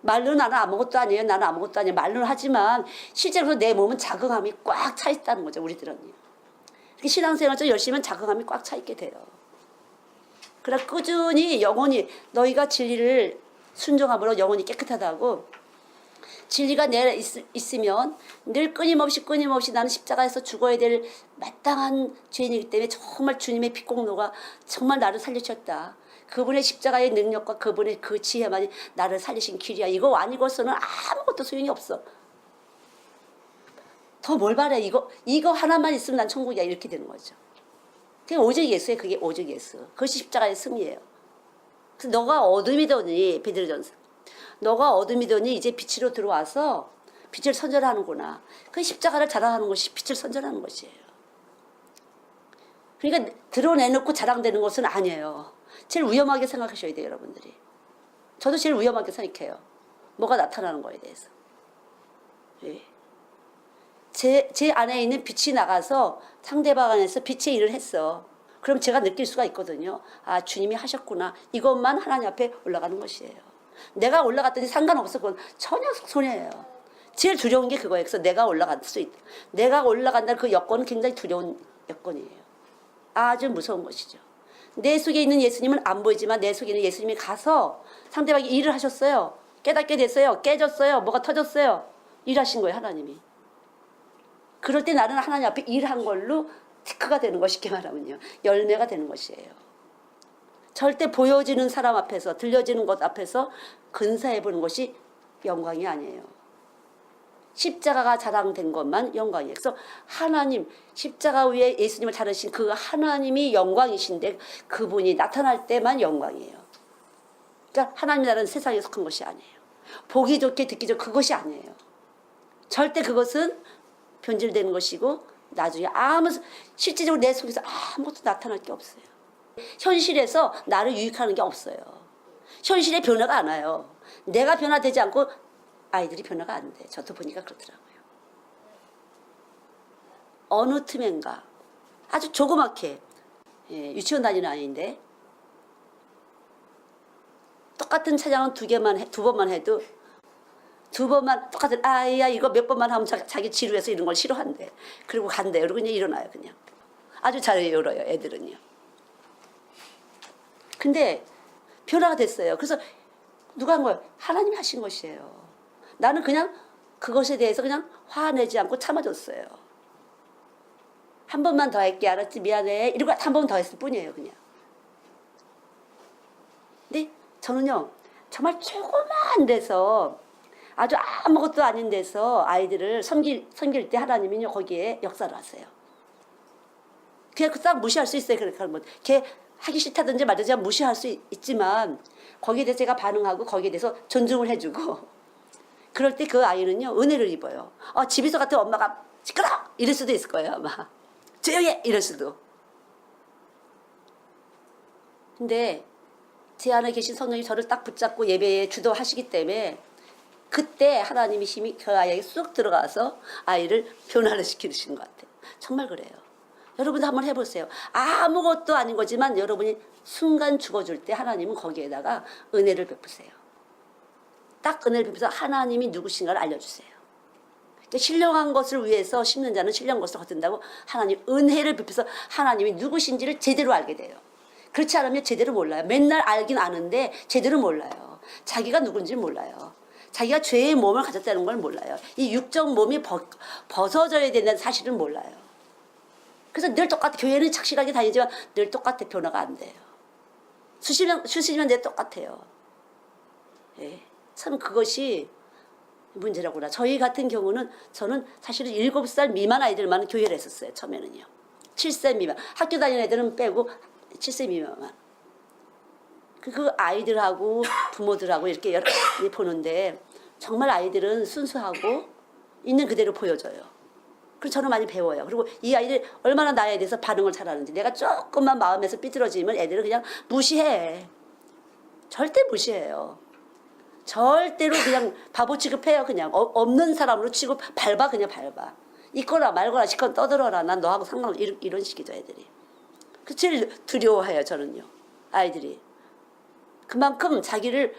Speaker 1: 말로는 나는 아무것도 아니에요. 나는 아무것도 아니에요. 말로는 하지만 실제로 내 몸은 자긍함이 꽉 차 있다는 거죠. 우리들은요. 신앙생활 좀 열심히 하면 자긍함이 꽉 차 있게 돼요. 그러나 꾸준히 영혼이 너희가 진리를 순종함으로 영혼이 깨끗하다고 진리가 내 안에 있으면 늘 끊임없이 나는 십자가에서 죽어야 될 마땅한 죄인이기 때문에 정말 주님의 빛공로가 정말 나를 살리셨다. 그분의 십자가의 능력과 그분의 그 지혜만이 나를 살리신 길이야. 이거 아니고서는 아무것도 소용이 없어. 더 뭘 바래. 이거 하나만 있으면 난 천국이야. 이렇게 되는 거죠. 그게 오직 예수예요. 그게 오직 예수. 그것이 십자가의 승리예요. 그래서 너가 어둠이더니 베드로전서 너가 어둠이더니 이제 빛으로 들어와서 빛을 선전하는구나. 그 십자가를 자랑하는 것이 빛을 선전하는 것이에요. 그러니까 드러내놓고 자랑되는 것은 아니에요. 제일 위험하게 생각하셔야 돼요, 여러분들이. 저도 제일 위험하게 생각해요. 뭐가 나타나는 거에 대해서. 예. 제 안에 있는 빛이 나가서 상대방 안에서 빛의 일을 했어. 그럼 제가 느낄 수가 있거든요. 주님이 하셨구나. 이것만 하나님 앞에 올라가는 것이에요. 내가 올라갔더니 상관없어. 그건 전혀 손해예요. 제일 두려운 게 그거예요. 그래서 내가 올라갈 수 있다. 내가 올라간다는 그 여건은 굉장히 두려운 여건이에요. 아주 무서운 것이죠. 내 속에 있는 예수님은 안 보이지만 내 속에 있는 예수님이 가서 상대방이 일을 하셨어요. 깨닫게 됐어요. 깨졌어요. 뭐가 터졌어요. 일하신 거예요, 하나님이. 그럴 때 나는 하나님 앞에 일한 걸로 티크가 되는 거 쉽게 말하면요. 열매가 되는 것이에요. 절대 보여지는 사람 앞에서 들려지는 것 앞에서 근사해 보는 것이 영광이 아니에요. 십자가가 자랑된 것만 영광이에요. 그래서 하나님 십자가 위에 예수님을 다루신 그 하나님이 영광이신데 그분이 나타날 때만 영광이에요. 그러니까 하나님 나라는 세상에 속한 것이 아니에요. 보기 좋게 듣기 좋게 그것이 아니에요. 절대 그것은 변질되는 것이고 나중에 실질적으로 내 속에서 아무것도 나타날 게 없어요. 현실에서 나를 유익하는 게 없어요. 현실에 변화가 안 와요. 내가 변화되지 않고 아이들이 변화가 안 돼. 저도 보니까 그렇더라고요. 어느 틈엔가 아주 조그맣게 유치원 다니는 아이인데 똑같은 차장은 두 번만 해도 두 번만 똑같은 아이야 이거 몇 번만 하면 자기 지루해서 이런 걸 싫어한대. 그리고 간대요. 그리고 그냥 일어나요. 그냥. 아주 잘 열어요. 애들은요. 근데 변화가 됐어요. 그래서 누가 한 거예요? 하나님이 하신 것이에요. 나는 그냥 그것에 대해서 그냥 화내지 않고 참아줬어요. 한 번만 더 할게. 알았지? 미안해. 이러고 한 번 더 했을 뿐이에요. 그냥. 근데 저는요. 정말 조그만 데서 아주 아무것도 아닌 데서 아이들을 섬길 때 하나님은요. 거기에 역사를 하세요. 그냥 딱 무시할 수 있어요. 그렇게 하면. 걔 하기 싫다든지 말든지 무시할 수 있지만 거기에 대해서 제가 반응하고 거기에 대해서 존중을 해주고 그럴 때 그 아이는요. 은혜를 입어요. 집에서 같은 엄마가 시끄러! 이럴 수도 있을 거예요. 아마. 조용히 해! 이럴 수도. 근데 제 안에 계신 성령이 저를 딱 붙잡고 예배에 주도하시기 때문에 그때 하나님의 힘이 그 아이에게 쑥 들어가서 아이를 변화를 시키시는 것 같아요. 정말 그래요. 여러분도 한번 해보세요. 아무것도 아닌 거지만 여러분이 순간 죽어줄 때 하나님은 거기에다가 은혜를 베푸세요. 딱 은혜를 베푸서 하나님이 누구신가를 알려주세요. 그러니까 신령한 것을 위해서 심는 자는 신령한 것을 거둔다고 하나님 은혜를 베푸서 하나님이 누구신지를 제대로 알게 돼요. 그렇지 않으면 제대로 몰라요. 맨날 알긴 아는데 제대로 몰라요. 자기가 누군지 몰라요. 자기가 죄의 몸을 가졌다는 걸 몰라요. 이 육적 몸이 벗어져야 된다는 사실은 몰라요. 그래서 늘 똑같아. 교회는 착실하게 다니지만 늘 똑같아. 변화가 안 돼요. 수십 년 내 똑같아요. 예. 참 그것이 문제라구나. 저희 같은 경우는 저는 사실은 7살 미만 아이들만 교회를 했었어요. 처음에는요. 7세 미만. 학교 다니는 애들은 빼고 7세 미만만. 그 아이들하고 부모들하고 이렇게 여러 보는데 정말 아이들은 순수하고 있는 그대로 보여줘요. 그래서 저는 많이 배워요. 그리고 이 아이들 얼마나 나에 대해서 반응을 잘하는지. 내가 조금만 마음에서 삐뚤어지면 애들은 그냥 무시해. 절대 무시해요. 절대로 그냥 바보 취급해요. 그냥 없는 사람으로 취급 밟아. 그냥 밟아. 있거나 말거나 시컷 떠들어라. 난 너하고 상관없어. 이런 식이죠 애들이. 그 제일 두려워해요 저는요. 아이들이. 그만큼 자기를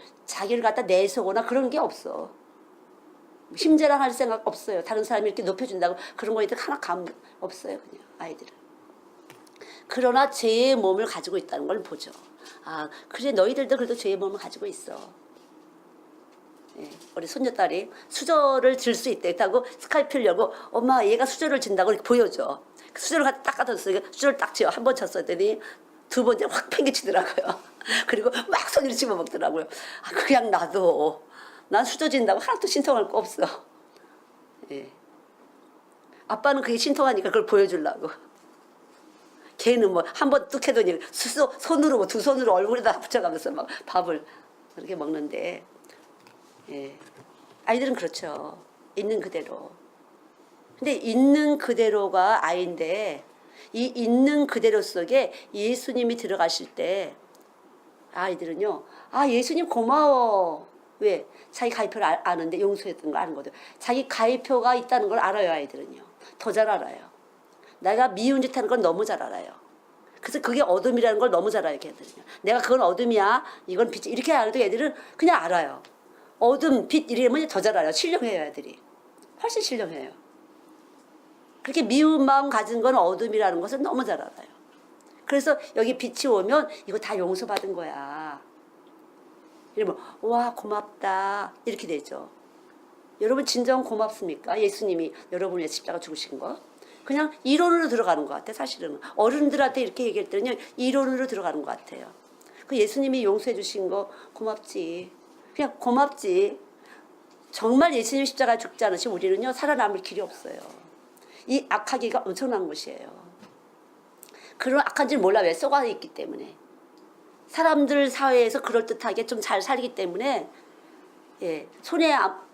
Speaker 1: 갖다 내세우거나 그런 게 없어. 힘자랑할 생각 없어요. 다른 사람이 이렇게 높여준다고 그런 거에 하나 감 없어요. 그냥 아이들은. 그러나 죄의 몸을 가지고 있다는 걸 보죠. 아 그래 너희들도 그래도 죄의 몸을 가지고 있어. 예, 우리 손녀딸이 수저를 들 수 있다고 스카이프를 열고 엄마 얘가 수저를 진다고 이렇게 보여줘. 그 수저를 갖다 딱 갖다 줬어요. 수저를 딱 쥐어 한 번 쳤었더니 두 번째 확 팽개치더라고요. 그리고 막 손으로 집어먹더라고요. 아, 그냥 놔둬. 난 수저 진다고 하나도 신통할 거 없어. 예. 아빠는 그게 신통하니까 그걸 보여주려고. 걔는 뭐 한 번 뚝 해더니 손으로 두 손으로 얼굴에다 붙여가면서 막 밥을 그렇게 먹는데 예. 아이들은 그렇죠. 있는 그대로. 근데 있는 그대로가 아이인데 이 있는 그대로 속에 예수님이 들어가실 때 아이들은요. 아 예수님 고마워. 왜? 자기 가위표를 아는데 용서했던 걸 아는 거죠. 자기 가위표가 있다는 걸 알아요. 아이들은요. 더 잘 알아요. 내가 미운 짓 하는 건 너무 잘 알아요. 그래서 그게 어둠이라는 걸 너무 잘 알아요. 걔들은요. 내가 그건 어둠이야. 이건 빛이 이렇게 알아도 애들은 그냥 알아요. 어둠, 빛 이러면 더 잘 알아요. 신령해요. 애들이. 훨씬 신령해요. 그렇게 미운 마음 가진 건 어둠이라는 것을 너무 잘 알아요. 그래서 여기 빛이 오면 이거 다 용서받은 거야. 이러면 와 고맙다 이렇게 되죠. 여러분 진정 고맙습니까? 예수님이 여러분을 위해 십자가 죽으신 거. 그냥 이론으로 들어가는 것 같아요. 사실은 어른들한테 이렇게 얘기할 때는요. 이론으로 들어가는 것 같아요. 그 예수님이 용서해 주신 거 고맙지. 그냥 고맙지. 정말 예수님 십자가 죽지 않으시면 우리는요. 살아남을 길이 없어요. 이 악하기가 엄청난 것이에요. 그런 악한 줄 몰라. 왜? 쏘가 있기 때문에. 사람들 사회에서 그럴듯하게 좀 잘 살기 때문에 예,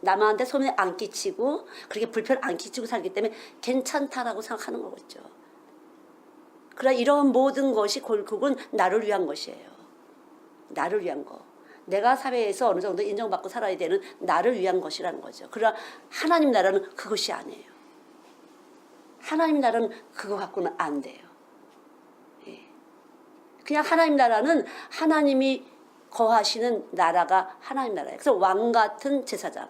Speaker 1: 남한테 손에 안 끼치고 그렇게 불편 안 끼치고 살기 때문에 괜찮다라고 생각하는 거겠죠. 그러나 이런 모든 것이 결국은 나를 위한 것이에요. 나를 위한 거. 내가 사회에서 어느 정도 인정받고 살아야 되는 나를 위한 것이라는 거죠. 그러나 하나님 나라는 그것이 아니에요. 하나님 나라는 그거 갖고는 안 돼요. 예. 그냥 하나님 나라는 하나님이 거하시는 나라가 하나님 나라예요. 그래서 왕 같은 제사장.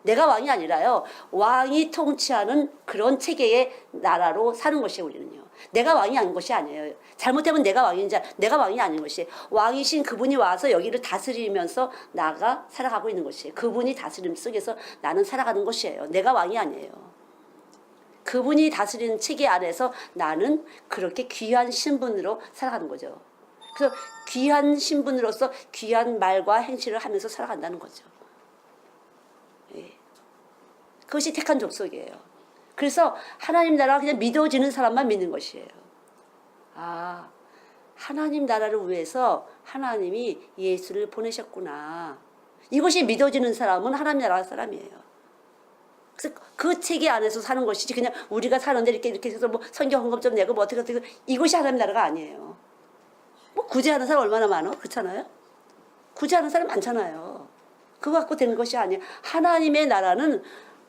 Speaker 1: 내가 왕이 아니라요. 왕이 통치하는 그런 체계의 나라로 사는 것이에요. 우리는요. 내가 왕이 아닌 것이 아니에요. 잘못하면 내가 왕인지 내가 왕이 아닌 것이에요. 왕이신 그분이 와서 여기를 다스리면서 나가 살아가고 있는 것이에요. 그분이 다스림 속에서 나는 살아가는 것이에요. 내가 왕이 아니에요. 그분이 다스리는 체계 안에서 나는 그렇게 귀한 신분으로 살아가는 거죠. 그래서 귀한 신분으로서 귀한 말과 행실을 하면서 살아간다는 거죠. 예. 그것이 택한 족속이에요. 그래서 하나님 나라가 그냥 믿어지는 사람만 믿는 것이에요. 아, 하나님 나라를 위해서 하나님이 예수를 보내셨구나. 이것이 믿어지는 사람은 하나님 나라 사람이에요. 그래서 그 체계 안에서 사는 것이지 그냥 우리가 사는데 이렇게 해서 뭐 성경 헌금 좀 내고 뭐 어떻게 이것이 하나님 나라가 아니에요. 뭐 구제하는 사람 얼마나 많아? 그렇잖아요? 구제하는 사람 많잖아요. 그거 갖고 되는 것이 아니에요. 하나님의 나라는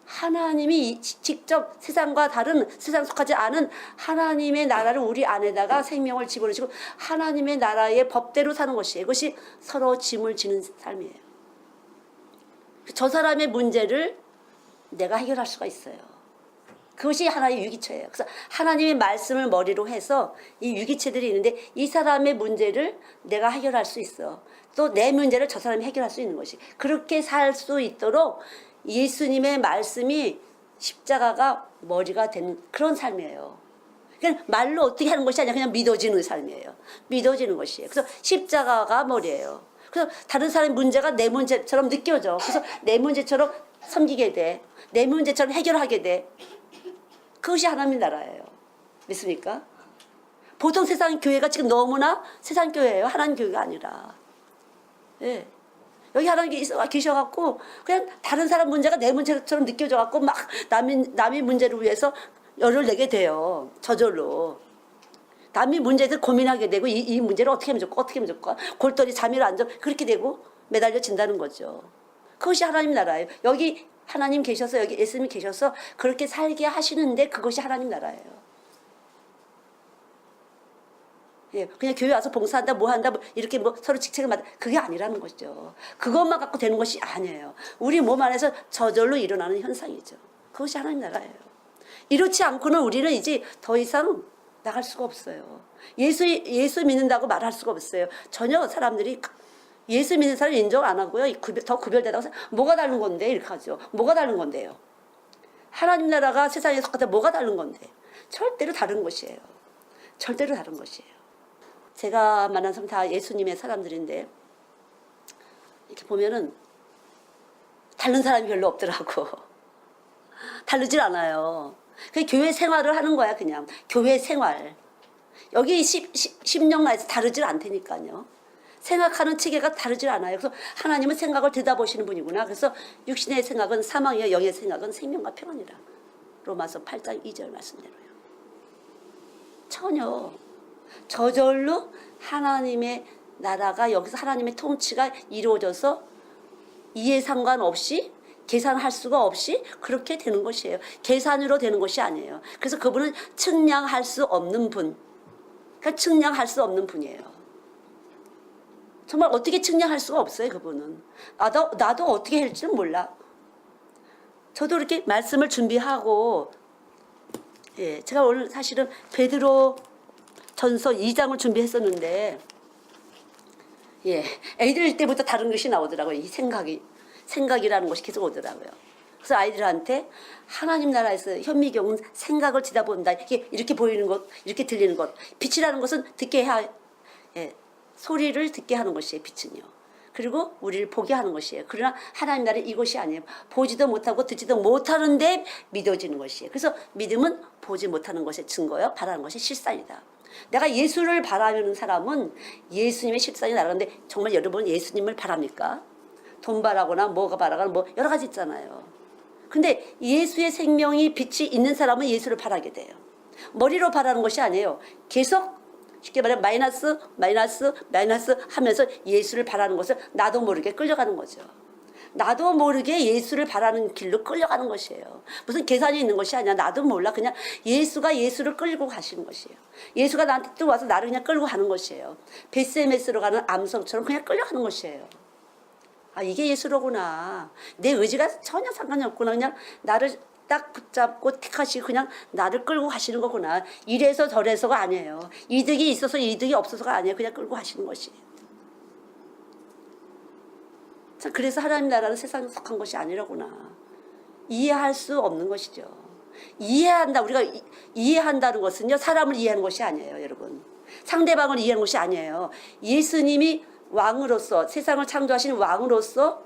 Speaker 1: 하나님이 직접 세상과 다른 세상 속하지 않은 하나님의 나라를 우리 안에다가 생명을 집어넣으시고 하나님의 나라의 법대로 사는 것이에요. 이것이 서로 짐을 지는 삶이에요. 저 사람의 문제를 내가 해결할 수가 있어요. 그것이 하나의 유기체예요. 그래서 하나님의 말씀을 머리로 해서 이 유기체들이 있는데 이 사람의 문제를 내가 해결할 수 있어. 또 내 문제를 저 사람이 해결할 수 있는 것이. 그렇게 살 수 있도록 예수님의 말씀이 십자가가 머리가 된 그런 삶이에요. 그냥 말로 어떻게 하는 것이 아니라 그냥 믿어지는 삶이에요. 믿어지는 것이에요. 그래서 십자가가 머리예요. 그래서 다른 사람의 문제가 내 문제처럼 느껴져. 그래서 내 문제처럼 섬기게 돼. 내 문제처럼 해결하게 돼. 그것이 하나님 나라예요. 믿습니까? 보통 세상 교회가 지금 너무나 세상 교회예요. 하나님 교회가 아니라. 예. 여기 하나님 계셔갖고 그냥 다른 사람 문제가 내 문제처럼 느껴져갖고 막 남의 문제를 위해서 열을 내게 돼요. 저절로. 남의 문제들 고민하게 되고 이 문제를 어떻게 하면 좋을까 어떻게 하면 좋을까 골똘히 잠이 안 자 그렇게 되고 매달려진다는 거죠. 그것이 하나님 나라예요. 여기 하나님 계셔서 여기 예수님이 계셔서 그렇게 살게 하시는데 그것이 하나님 나라예요. 예, 그냥 교회 와서 봉사한다 뭐 한다 뭐 이렇게 뭐 서로 직책을 맡아 그게 아니라는 거죠. 그것만 갖고 되는 것이 아니에요. 우리 몸 안에서 저절로 일어나는 현상이죠. 그것이 하나님 나라예요. 이렇지 않고는 우리는 이제 더 이상 나갈 수가 없어요. 예수 믿는다고 말할 수가 없어요. 전혀 사람들이 예수 믿는 사람 인정 안 하고요. 더 구별되다고 해서 뭐가 다른 건데 이렇게 하죠. 뭐가 다른 건데요. 하나님 나라가 세상에 속하다 뭐가 다른 건데. 절대로 다른 것이에요. 절대로 다른 것이에요. 제가 만난 사람 다 예수님의 사람들인데 이렇게 보면은 다른 사람이 별로 없더라고. 다르질 않아요. 그 교회 생활을 하는 거야 그냥. 교회 생활. 여기 10년간에서 다르질 않다니까요. 생각하는 체계가 다르질 않아요. 그래서 하나님은 생각을 들여다보시는 분이구나. 그래서 육신의 생각은 사망이요 영의 생각은 생명과 평안이라. 로마서 8장 2절 말씀대로요. 전혀 저절로 하나님의 나라가 여기서 하나님의 통치가 이루어져서 이해 상관없이 계산할 수가 없이 그렇게 되는 것이에요. 계산으로 되는 것이 아니에요. 그래서 그분은 측량할 수 없는 분. 그러니까 측량할 수 없는 분이에요. 정말 어떻게 측량할 수가 없어요. 그분은. 나도 어떻게 할지는 몰라. 저도 이렇게 말씀을 준비하고 예, 제가 오늘 사실은 베드로 전서 2장을 준비했었는데 예, 애들 때부터 다른 것이 나오더라고요. 이 생각이라는 것이 계속 오더라고요. 그래서 아이들한테 하나님 나라에서 현미경은 생각을 지다본다. 이렇게 보이는 것, 이렇게 들리는 것. 빛이라는 것은 예, 소리를 듣게 하는 것이에요. 빛은요. 그리고 우리를 보게 하는 것이에요. 그러나 하나님 나라는 이것이 아니에요. 보지도 못하고 듣지도 못하는데 믿어지는 것이에요. 그래서 믿음은 보지 못하는 것의 증거요. 바라는 것이 실상이다. 내가 예수를 바라는 사람은 예수님의 실상이 나가는데 정말 여러분 예수님을 바랍니까? 돈 바라거나 뭐가 바라거나 뭐 여러 가지 있잖아요. 근데 예수의 생명이 빛이 있는 사람은 예수를 바라게 돼요. 머리로 바라는 것이 아니에요. 계속 쉽게 말해 마이너스 하면서 예수를 바라는 것을 나도 모르게 끌려가는 거죠. 나도 모르게 예수를 바라는 길로 끌려가는 것이에요. 무슨 계산이 있는 것이 아니야. 나도 몰라. 그냥 예수가 예수를 끌고 가시는 것이에요. 예수가 나한테 또 와서 나를 그냥 끌고 가는 것이에요. 베스메스로 가는 암석처럼 그냥 끌려가는 것이에요. 아, 이게 예수로구나. 내 의지가 전혀 상관이 없구나. 그냥 나를 딱 붙잡고 택하시고 그냥 나를 끌고 가시는 거구나. 이래서 저래서가 아니에요. 이득이 있어서 이득이 없어서가 아니에요. 그냥 끌고 가시는 것이에요. 그래서 하나님 나라는 세상에 속한 것이 아니라구나. 이해할 수 없는 것이죠. 이해한다. 우리가 이해한다는 것은요. 사람을 이해하는 것이 아니에요. 여러분. 상대방을 이해하는 것이 아니에요. 예수님이 왕으로서 세상을 창조하신 왕으로서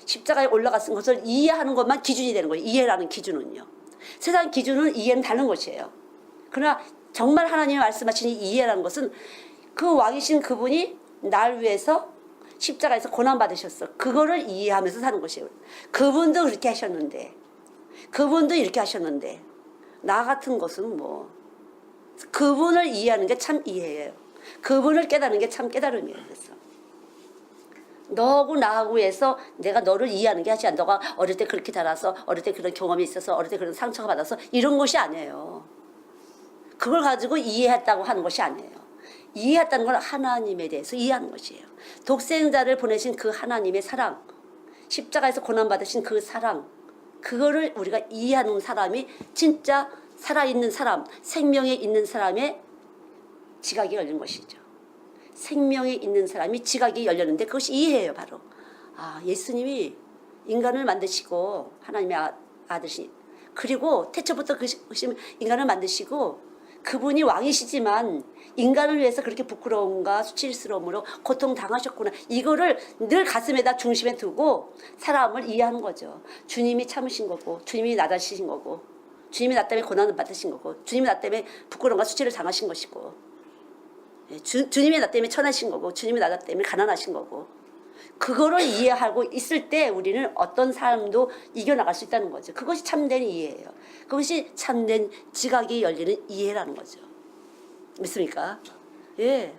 Speaker 1: 십자가에 올라갔은 것을 이해하는 것만 기준이 되는 거예요. 이해라는 기준은요. 세상 기준은 이해는 다른 것이에요. 그러나 정말 하나님이 말씀하신 이해라는 것은 그 왕이신 그분이 날 위해서 십자가에서 고난받으셨어. 그거를 이해하면서 사는 것이에요. 그분도 그렇게 하셨는데 그분도 이렇게 하셨는데 나 같은 것은 뭐 그분을 이해하는 게 참 이해예요. 그분을 깨닫는 게 참 깨달음이에요. 그래서 너하고 나하고 해서 내가 너를 이해하는 게 아니야. 너가 어릴 때 그렇게 자라서 어릴 때 그런 경험이 있어서 어릴 때 그런 상처가 받아서 이런 것이 아니에요. 그걸 가지고 이해했다고 하는 것이 아니에요. 이해했다는 건 하나님에 대해서 이해하는 것이에요. 독생자를 보내신 그 하나님의 사랑, 십자가에서 고난받으신 그 사랑, 그거를 우리가 이해하는 사람이 진짜 살아있는 사람, 생명에 있는 사람의 지각이 열린 것이죠. 생명에 있는 사람이 지각이 열렸는데 그것이 이해예요. 바로 예수님이 인간을 만드시고 하나님의 아들이시, 그리고 태초부터 그 인간을 만드시고 그분이 왕이시지만 인간을 위해서 그렇게 부끄러움과 수치스러움으로 고통당하셨구나. 이거를 늘 가슴에다 중심에 두고 사람을 이해하는 거죠. 주님이 참으신 거고, 주님이 나다시신 거고, 주님이 나 때문에 고난을 받으신 거고, 주님이 나 때문에 부끄러움과 수치를 당하신 것이고, 주님이 나 때문에 천하신 거고, 주님이 나 때문에 가난하신 거고, 그거를 이해하고 있을 때 우리는 어떤 사람도 이겨나갈 수 있다는 거죠. 그것이 참된 이해예요. 그것이 참된 지각이 열리는 이해라는 거죠. 믿습니까? 예.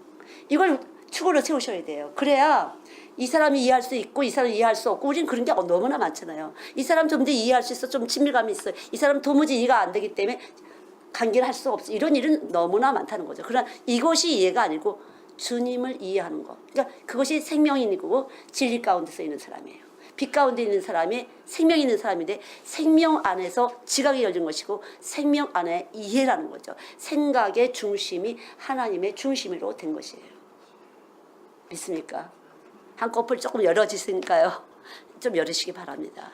Speaker 1: 이걸 축으로 세우셔야 돼요. 그래야 이 사람이 이해할 수 있고 이 사람이 이해할 수 없고, 우리는 그런 게 너무나 많잖아요. 이 사람 좀 더 이해할 수 있어, 좀 친밀감이 있어. 이 사람 도무지 이해가 안 되기 때문에 관계를 할 수 없어. 이런 일은 너무나 많다는 거죠. 그러나 이것이 이해가 아니고 주님을 이해하는 것. 그러니까 그것이 생명이고 진리 가운데서 있는 사람이에요. 빛 가운데 있는 사람이 생명 있는 사람인데, 생명 안에서 지각이 열린 것이고 생명 안에 이해라는 거죠. 생각의 중심이 하나님의 중심으로 된 것이에요. 믿습니까? 한꺼풀 조금 열어지시니까요. 좀 열으시기 바랍니다.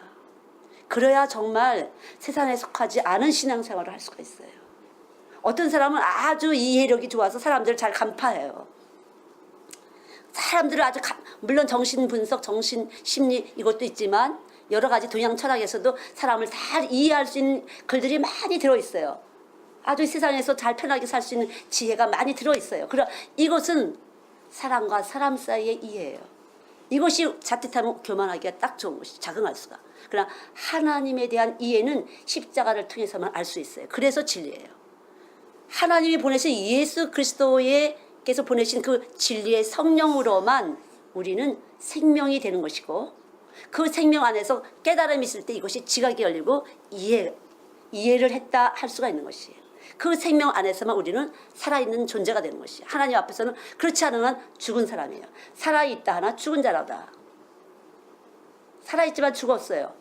Speaker 1: 그래야 정말 세상에 속하지 않은 신앙생활을 할 수가 있어요. 어떤 사람은 아주 이해력이 좋아서 사람들을 잘 간파해요. 사람들을 아주 물론 정신분석, 정신심리 이것도 있지만 여러 가지 동양 철학에서도 사람을 잘 이해할 수 있는 글들이 많이 들어있어요. 아주 세상에서 잘 편하게 살 수 있는 지혜가 많이 들어있어요. 그러나 이것은 사람과 사람 사이의 이해예요. 이것이 자칫하면 교만하기가 딱 좋은 것이 적응할 수가. 그러나 하나님에 대한 이해는 십자가를 통해서만 알 수 있어요. 그래서 진리예요. 하나님이 보내신 예수 그리스도께서 보내신 그 진리의 성령으로만 우리는 생명이 되는 것이고, 그 생명 안에서 깨달음이 있을 때 이것이 지각이 열리고 이해를 했다 할 수가 있는 것이에요. 그 생명 안에서만 우리는 살아있는 존재가 되는 것이에요. 하나님 앞에서는 그렇지 않으면 죽은 사람이에요. 살아있다 하나 죽은 자라다. 살아있지만 죽었어요.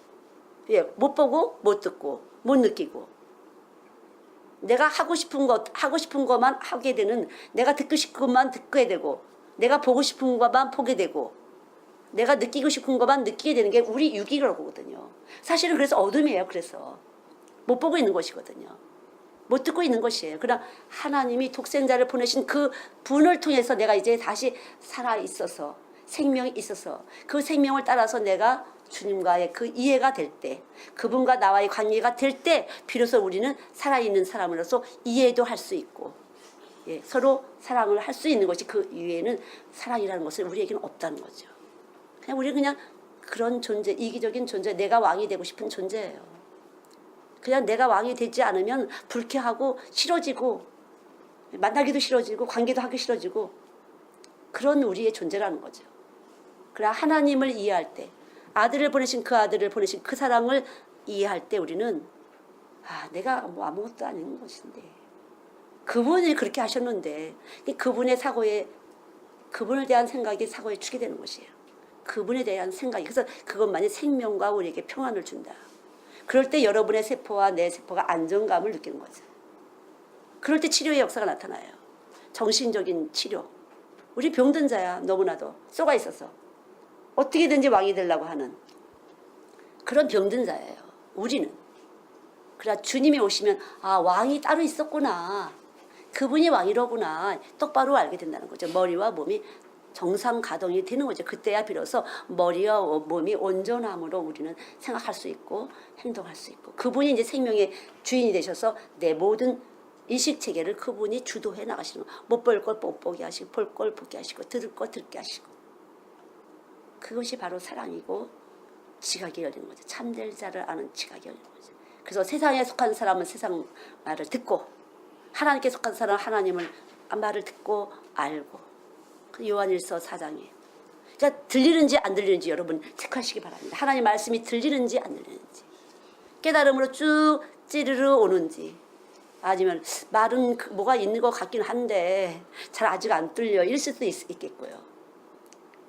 Speaker 1: 예, 못 보고 못 듣고 못 느끼고, 내가 하고 싶은 것만 하게 되는, 내가 듣고 싶은 것만 듣게 되고, 내가 보고 싶은 것만 보게 되고, 내가 느끼고 싶은 것만 느끼게 되는 게 우리 육이라고거든요. 사실은 그래서 어둠이에요. 그래서 못 보고 있는 것이거든요. 못 듣고 있는 것이에요. 그러나 하나님이 독생자를 보내신 그 분을 통해서 내가 이제 다시 살아있어서, 생명이 있어서 그 생명을 따라서 내가 주님과의 그 이해가 될 때, 그분과 나와의 관계가 될 때 비로소 우리는 살아있는 사람으로서 이해도 할 수 있고, 예, 서로 사랑을 할 수 있는 것이, 그 이외에는 사랑이라는 것은 우리에게는 없다는 거죠. 우리는 그냥 그런 존재, 이기적인 존재, 내가 왕이 되고 싶은 존재예요. 그냥 내가 왕이 되지 않으면 불쾌하고 싫어지고, 만나기도 싫어지고 관계도 하기 싫어지고, 그런 우리의 존재라는 거죠. 그러나 하나님을 이해할 때, 아들을 보내신 그 사랑을 이해할 때 우리는 내가 뭐 아무것도 아닌 것인데, 그분이 그렇게 하셨는데, 그분의 사고에, 그분을 대한 생각이 사고에 주게 되는 것이에요. 그분에 대한 생각이. 그래서 그것만이 생명과 우리에게 평안을 준다. 그럴 때 여러분의 세포와 내 세포가 안정감을 느끼는 거죠. 그럴 때 치료의 역사가 나타나요. 정신적인 치료. 우리 병든 자야, 너무나도 쏘가 있어서 어떻게든지 왕이 되려고 하는 그런 병든 자예요, 우리는. 그러나 주님이 오시면 왕이 따로 있었구나, 그분이 왕이로구나 똑바로 알게 된다는 거죠. 머리와 몸이 정상 가동이 되는 거죠. 그때야 비로소 머리와 몸이 온전함으로 우리는 생각할 수 있고 행동할 수 있고, 그분이 이제 생명의 주인이 되셔서 내 모든 인식체계를 그분이 주도해 나가시는 거. 못 볼 걸 못 보게 하시고, 볼 걸 보게 하시고, 들을 걸 듣게 하시고, 그것이 바로 사랑이고 지각이 열리는 거죠. 참될 자를 아는 지각이 열리는 거죠. 그래서 세상에 속한 사람은 세상 말을 듣고, 하나님께 속한 사람은 하나님을 말을 듣고 알고. 그 요한일서 4장이에요. 그러니까 들리는지 안 들리는지 여러분 체크하시기 바랍니다. 하나님 말씀이 들리는지 안 들리는지, 깨달음으로 쭉 찌르르 오는지, 아니면 말은 뭐가 있는 것 같긴 한데 잘 아직 안 들려 이럴 수도 있겠고요.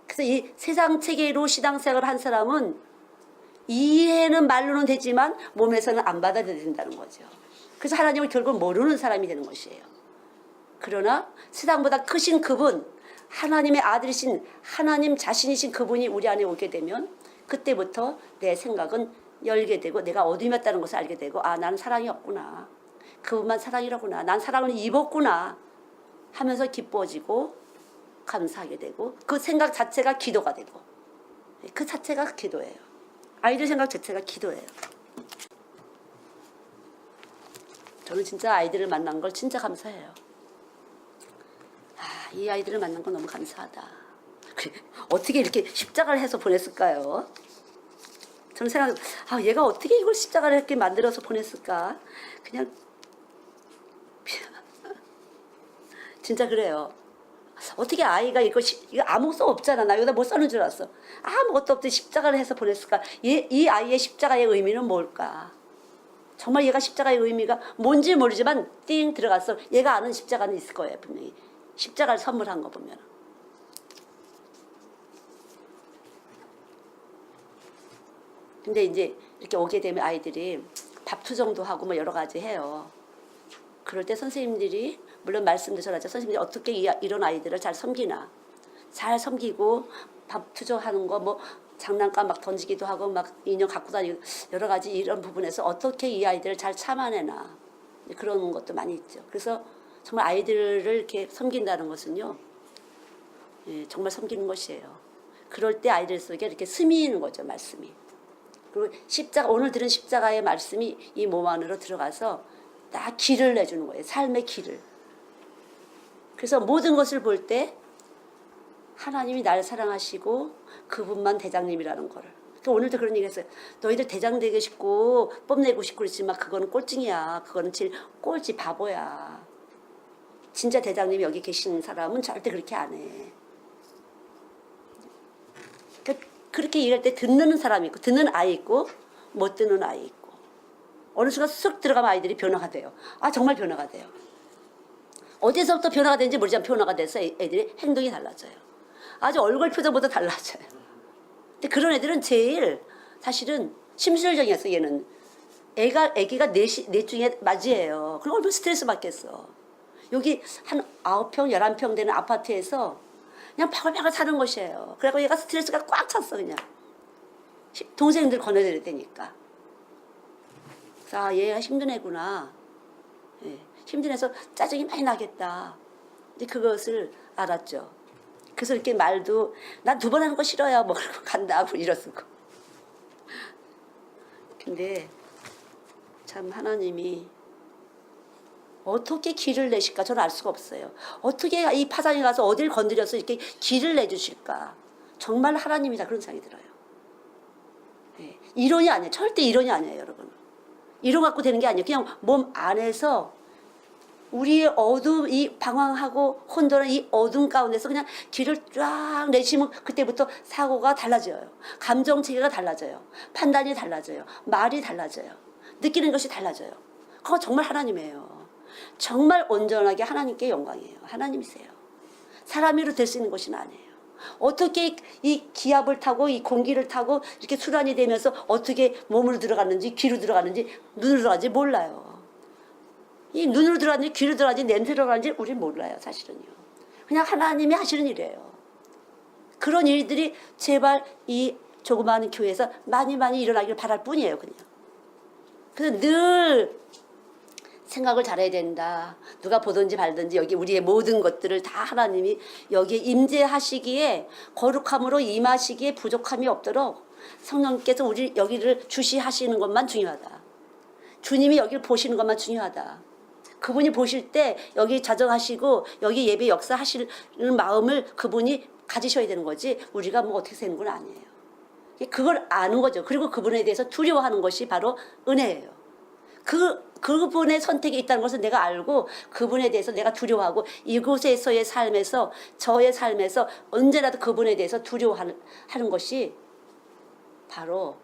Speaker 1: 그래서 이 세상 체계로 신앙생활을 한 사람은 이해는 말로는 되지만 몸에서는 안 받아들인다는 거죠. 그래서 하나님을 결국 모르는 사람이 되는 것이에요. 그러나 세상보다 크신 그분, 하나님의 아들이신 하나님 자신이신 그분이 우리 안에 오게 되면 그때부터 내 생각은 열게 되고 내가 어둠이었다는 것을 알게 되고 아 나는 사랑이 없구나. 그분만 사랑이라구나. 난 사랑을 입었구나 하면서 기뻐지고 감사하게 되고 그 생각 자체가 기도가 되고 그 자체가 기도예요. 아이들 생각 자체가 기도예요. 저는 진짜 아이들을 만난 걸 진짜 감사해요. 아, 이 아이들을 만난 건 너무 감사하다. 어떻게 이렇게 십자가를 해서 보냈을까요? 저는 아, 얘가 어떻게 이걸 십자가를 이렇게 만들어서 보냈을까? 그냥 진짜 그래요. 어떻게 아이가 이거 아무것도 없잖아. 나 여기다 뭐 써는 줄 알았어. 아무것도 없듯이 십자가를 해서 보냈을까? 이 아이의 십자가의 의미는 뭘까? 정말 얘가 십자가의 의미가 뭔지 모르지만 띵 들어갔어. 얘가 아는 십자가는 있을 거예요. 분명히. 십자가를 선물한 거 보면. 근데 이제 이렇게 오게 되면 아이들이 밥 투정도 하고 뭐 여러 가지 해요. 그럴 때 선생님들이 물론 말씀도 전하죠. 선생님들이 어떻게 이런 아이들을 잘 섬기나. 잘 섬기고 밥 투정하는 거 뭐 장난감 막 던지기도 하고 막 인형 갖고 다니고 여러 가지 이런 부분에서 어떻게 이 아이들을 잘 참아내나. 그런 것도 많이 있죠. 그래서 정말 아이들을 이렇게 섬긴다는 것은요. 예, 정말 섬기는 것이에요. 그럴 때 아이들 속에 이렇게 스미는 거죠. 말씀이. 그리고 오늘 들은 십자가의 말씀이 이 몸 안으로 들어가서 다 길을 내주는 거예요. 삶의 길을. 그래서 모든 것을 볼 때 하나님이 나를 사랑하시고 그분만 대장님이라는 거를. 그러니까 오늘도 그런 얘기 했어요. 너희들 대장 되고 싶고 뽐내고 싶고 그렇지만 그거는 꼴증이야. 그거는 제일 꼴찌 바보야. 진짜 대장님이 여기 계시는 사람은 절대 그렇게 안 해. 그렇게 얘기할 때 듣는 사람이 있고 듣는 아이 있고 못 듣는 아이 있고 어느 순간 쑥 들어가면 아이들이 변화가 돼요. 아 정말 변화가 돼요. 어디서부터 변화가 되는지 모르지만 변화가 돼서 애들이 행동이 달라져요. 아주 얼굴 표정부터 달라져요. 근데 그런 애들은 제일 사실은 심술정이었어. 얘는 애기가 넷 중에 맞이해요. 그럼 얼마나 스트레스 받겠어. 여기 한 9평 11평 되는 아파트에서 그냥 바글바글 사는 것이에요. 그래서 얘가 스트레스가 꽉 찼어. 그냥 동생들 권해드릴 테니까. 그래서 아, 얘가 힘든 애구나. 예, 힘든 애서 짜증이 많이 나겠다. 근데 그것을 알았죠. 그래서 이렇게 말도 난 2번 하는 거 싫어요. 뭐 그러고 간다 고 이러고. 근데 참 하나님이 어떻게 길을 내실까 저는 알 수가 없어요. 어떻게 이 파산에 가서 어딜 건드려서 이렇게 길을 내주실까. 정말 하나님이다 그런 생각이 들어요. 네. 이론이 아니에요. 절대 이론이 아니에요 여러분. 이론 갖고 되는 게 아니에요. 그냥 몸 안에서 우리의 어둠, 이 방황하고 혼돈한 이 어둠 가운데서 그냥 길을 쫙 내시면 그때부터 사고가 달라져요. 감정 체계가 달라져요. 판단이 달라져요. 말이 달라져요. 느끼는 것이 달라져요. 그거 정말 하나님이에요. 정말 온전하게 하나님께 영광이에요. 하나님이세요. 사람으로 될 수 있는 것이 아니에요. 어떻게 이 기압을 타고 이 공기를 타고 이렇게 순환이 되면서 어떻게 몸으로 들어갔는지 귀로 들어갔는지 눈으로 들어갔는지 몰라요. 이 눈으로 들어갔는지 귀로 들어갔는지 냄새로 들어갔는지 우리는 몰라요. 사실은요. 그냥 하나님이 하시는 일이에요. 그런 일들이 제발 이 조그마한 교회에서 많이 일어나기를 바랄 뿐이에요. 그냥. 그래서 늘 생각을 잘해야 된다. 누가 보든지 말든지 여기 우리의 모든 것들을 다 하나님이 여기에 임재하시기에 거룩함으로 임하시기에 부족함이 없도록 성령께서 우리 여기를 주시하시는 것만 중요하다. 주님이 여기를 보시는 것만 중요하다. 그분이 보실 때 여기 자정하시고 여기 예배 역사하시는 마음을 그분이 가지셔야 되는 거지 우리가 뭐 어떻게 되는 건 아니에요. 그걸 아는 거죠. 그리고 그분에 대해서 두려워하는 것이 바로 은혜예요. 그분의 선택이 있다는 것을 내가 알고 그분에 대해서 내가 두려워하고 이곳에서의 삶에서 저의 삶에서 언제라도 그분에 대해서 두려워하는 것이 바로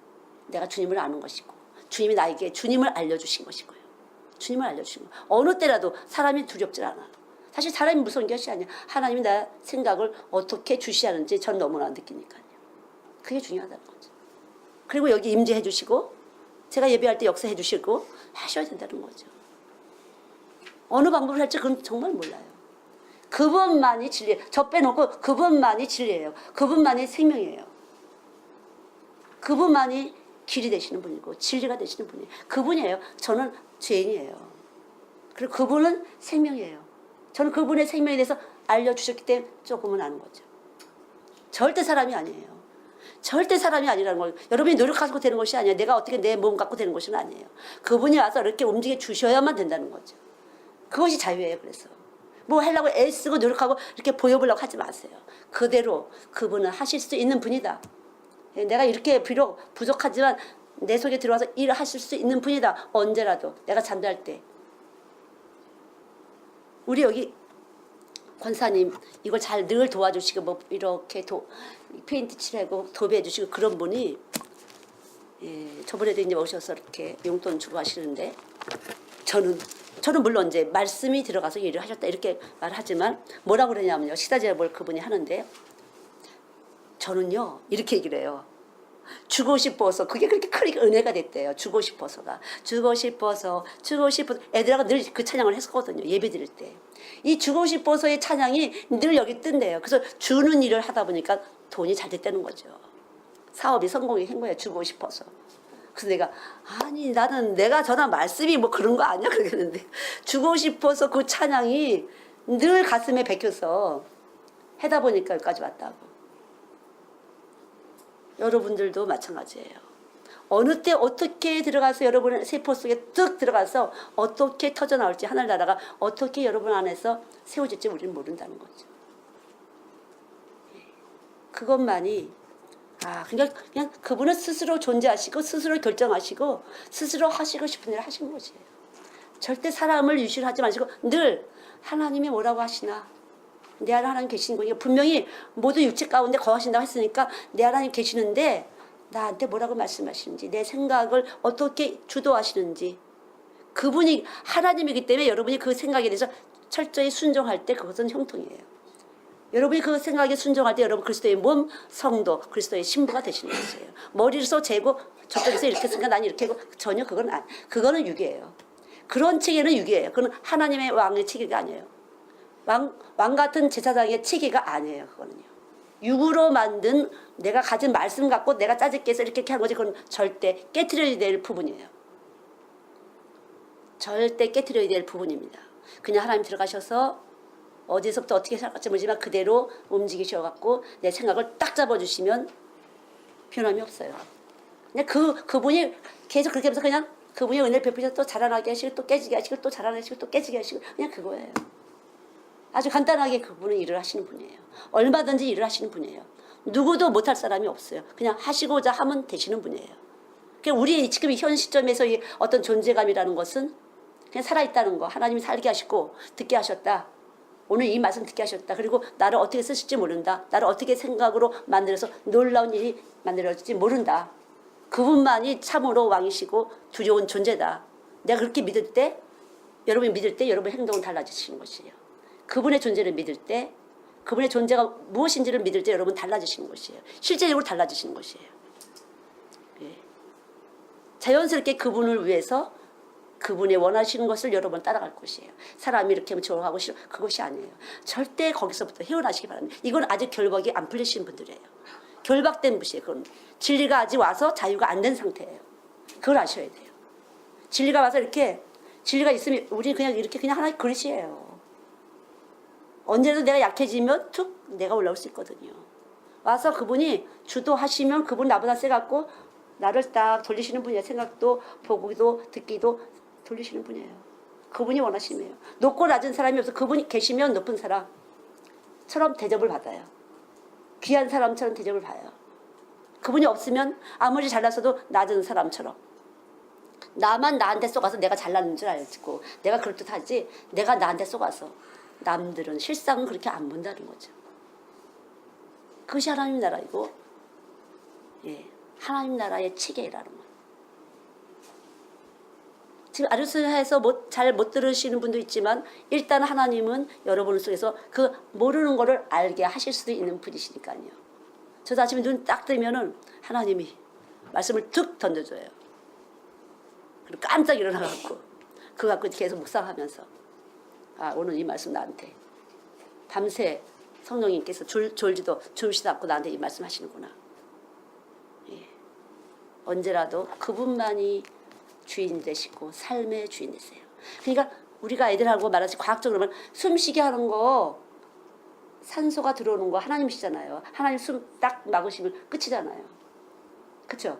Speaker 1: 내가 주님을 아는 것이고 주님이 나에게 주님을 알려주신 것이고요. 주님을 알려주신 거예요. 어느 때라도 사람이 두렵질 않아. 사실 사람이 무서운 것이 아니야. 하나님이 나 생각을 어떻게 주시하는지 전 너무나 느끼니까요. 그게 중요하다는 거죠. 그리고 여기 임재해 주시고 제가 예배할 때 역사해 주시고 하셔야 된다는 거죠. 어느 방법을 할지 그건 정말 몰라요. 그분만이 진리예요. 저 빼놓고 그분만이 진리예요. 그분만이 생명이에요. 그분만이 길이 되시는 분이고 진리가 되시는 분이에요. 그분이에요. 저는 죄인이에요. 그리고 그분은 생명이에요. 저는 그분의 생명에 대해서 알려주셨기 때문에 조금은 아는 거죠. 절대 사람이 아니에요. 절대 사람이 아니라는 거예요. 여러분이 노력하고 되는 것이 아니에요. 내가 어떻게 내 몸 갖고 되는 것은 아니에요. 그분이 와서 이렇게 움직여 주셔야만 된다는 거죠. 그것이 자유예요. 그래서 뭐 하려고 애쓰고 노력하고 이렇게 보여보려고 하지 마세요. 그대로 그분은 하실 수 있는 분이다. 내가 이렇게 비록 부족하지만 내 속에 들어와서 일을 하실 수 있는 분이다. 언제라도 내가 잠잘 때. 우리 여기 권사님 이걸 잘 늘 도와주시고 뭐 이렇게 페인트 칠하고 도배해 주시고 그런 분이 저번에도 이제 오셔서 이렇게 용돈 주고 하시는데 저는 물론 이제 말씀이 들어가서 일을 하셨다 이렇게 말하지만 뭐라고 그러냐면요. 식사제를 그분이 하는데 저는요 이렇게 얘기를 해요. 주고 싶어서 그게 그렇게 크게 은혜가 됐대요. 주고 싶어서 애들하고 늘 그 찬양을 했었거든요. 예배 드릴 때. 이 주고 싶어서의 찬양이 늘 여기 뜬대요. 그래서 주는 일을 하다 보니까 돈이 잘 됐다는 거죠. 사업이 성공이 한 거예요. 주고 싶어서. 그래서 내가 아니 나는 내가 전한 말씀이 뭐 그런 거 아니야 그러겠는데 주고 싶어서 그 찬양이 늘 가슴에 박혀서 하다 보니까 여기까지 왔다고. 여러분들도 마찬가지예요. 어느 때 어떻게 들어가서 여러분의 세포 속에 뚝 들어가서 어떻게 터져나올지 하늘나라가 어떻게 여러분 안에서 세워질지 우리는 모른다는 거죠. 그것만이 그냥 그분은 스스로 존재하시고 스스로 결정하시고 스스로 하시고 싶은 일을 하신 것이에요. 절대 사람을 유실하지 마시고 늘 하나님이 뭐라고 하시나 내 안에 하나님 계시는 거니까 분명히 모두 육체 가운데 거하신다고 했으니까 내 하나님 계시는데 나한테 뭐라고 말씀하시는지 내 생각을 어떻게 주도하시는지 그분이 하나님이기 때문에 여러분이 그 생각에 대해서 철저히 순종할 때 그것은 형통이에요. 여러분이 그 생각에 순종할 때 여러분 그리스도의 몸, 성도, 그리스도의 신부가 되시는 것이에요. 머리로서 재고 저쪽에서 이렇게 생각 난 이렇게 하고 전혀 그거는 유괴예요. 그런 체계는 유괴예요. 그건 하나님의 왕의 체계가 아니에요. 왕 같은 제사장의 체계가 아니에요. 그거는요. 육으로 만든 내가 가진 말씀 갖고 내가 짜집게 해서 이렇게 한 거지 그건 절대 깨트려야 될 부분이에요. 절대 깨트려야 될 부분입니다. 그냥 하나님 들어가셔서 어디서부터 어떻게 살아갈지 모르지만 그대로 움직이셔갖고 내 생각을 딱 잡아주시면 변함이 없어요. 근데 그분이 계속 그렇게 하면서 그냥 그분이 은혜를 베푸셔서 또 자라나게 하시고 또 깨지게 하시고 또 자라나게 하시고 또 깨지게 하시고 그냥 그거예요. 아주 간단하게 그분은 일을 하시는 분이에요. 얼마든지 일을 하시는 분이에요. 누구도 못할 사람이 없어요. 그냥 하시고자 하면 되시는 분이에요. 그러니까 우리 지금 현 시점에서 이 어떤 존재감이라는 것은 그냥 살아있다는 거. 하나님이 살게 하시고 듣게 하셨다. 오늘 이 말씀 듣게 하셨다. 그리고 나를 어떻게 쓰실지 모른다. 나를 어떻게 생각으로 만들어서 놀라운 일이 만들어질지 모른다. 그분만이 참으로 왕이시고 두려운 존재다. 내가 그렇게 믿을 때 여러분이 믿을 때 여러분의 행동은 달라지시는 것이에요. 그분의 존재를 믿을 때 그분의 존재가 무엇인지를 믿을 때 여러분 달라지시는 것이에요. 실제적으로 달라지시는 것이에요. 예. 자연스럽게 그분을 위해서 그분이 원하시는 것을 여러분 따라갈 것이에요. 사람이 이렇게 하면 좋아하고 싫어. 그것이 아니에요. 절대 거기서부터 헤어나시기 바랍니다. 이건 아직 결박이 안 풀리신 분들이에요. 결박된 분이에요. 그건 진리가 아직 와서 자유가 안 된 상태예요. 그걸 아셔야 돼요. 진리가 와서 이렇게 진리가 있으면 우리 그냥 이렇게 그냥 하나의 그릇이에요. 언제라도 내가 약해지면 툭 내가 올라올 수 있거든요. 와서 그분이 주도하시면 그분 나보다 세갖고 나를 딱 돌리시는 분이에요. 생각도 보기도 듣기도 돌리시는 분이에요. 그분이 원하시네요. 높고 낮은 사람이 없어 그분이 계시면 높은 사람처럼 대접을 받아요. 귀한 사람처럼 대접을 봐요. 그분이 없으면 아무리 잘났어도 낮은 사람처럼 나만 나한테 쏘가서 내가 잘났는 줄 알고 내가 그럴듯하지 내가 나한테 쏘가서 남들은 실상은 그렇게 안 본다는 거죠. 그것이 하나님 나라이고 예, 하나님 나라의 체계라는 거예요. 지금 아르스에서 잘 못 들으시는 분도 있지만 일단 하나님은 여러분 속에서 그 모르는 거를 알게 하실 수도 있는 분이시니까요. 저도 아침에 눈 딱 뜨면은 하나님이 말씀을 툭 던져줘요. 그리고 깜짝 일어나갖고 그거 갖고 계속 묵상하면서 아 오늘 이 말씀 나한테 밤새 성령님께서 졸지도 주무시도 않고 나한테 이 말씀 하시는구나. 예. 언제라도 그분만이 주인 되시고 삶의 주인 되세요. 그러니까 우리가 애들하고 말하지 과학적으로 보면 숨쉬게 하는 거 산소가 들어오는 거 하나님이시잖아요. 하나님 숨 딱 막으시면 끝이잖아요. 그렇죠?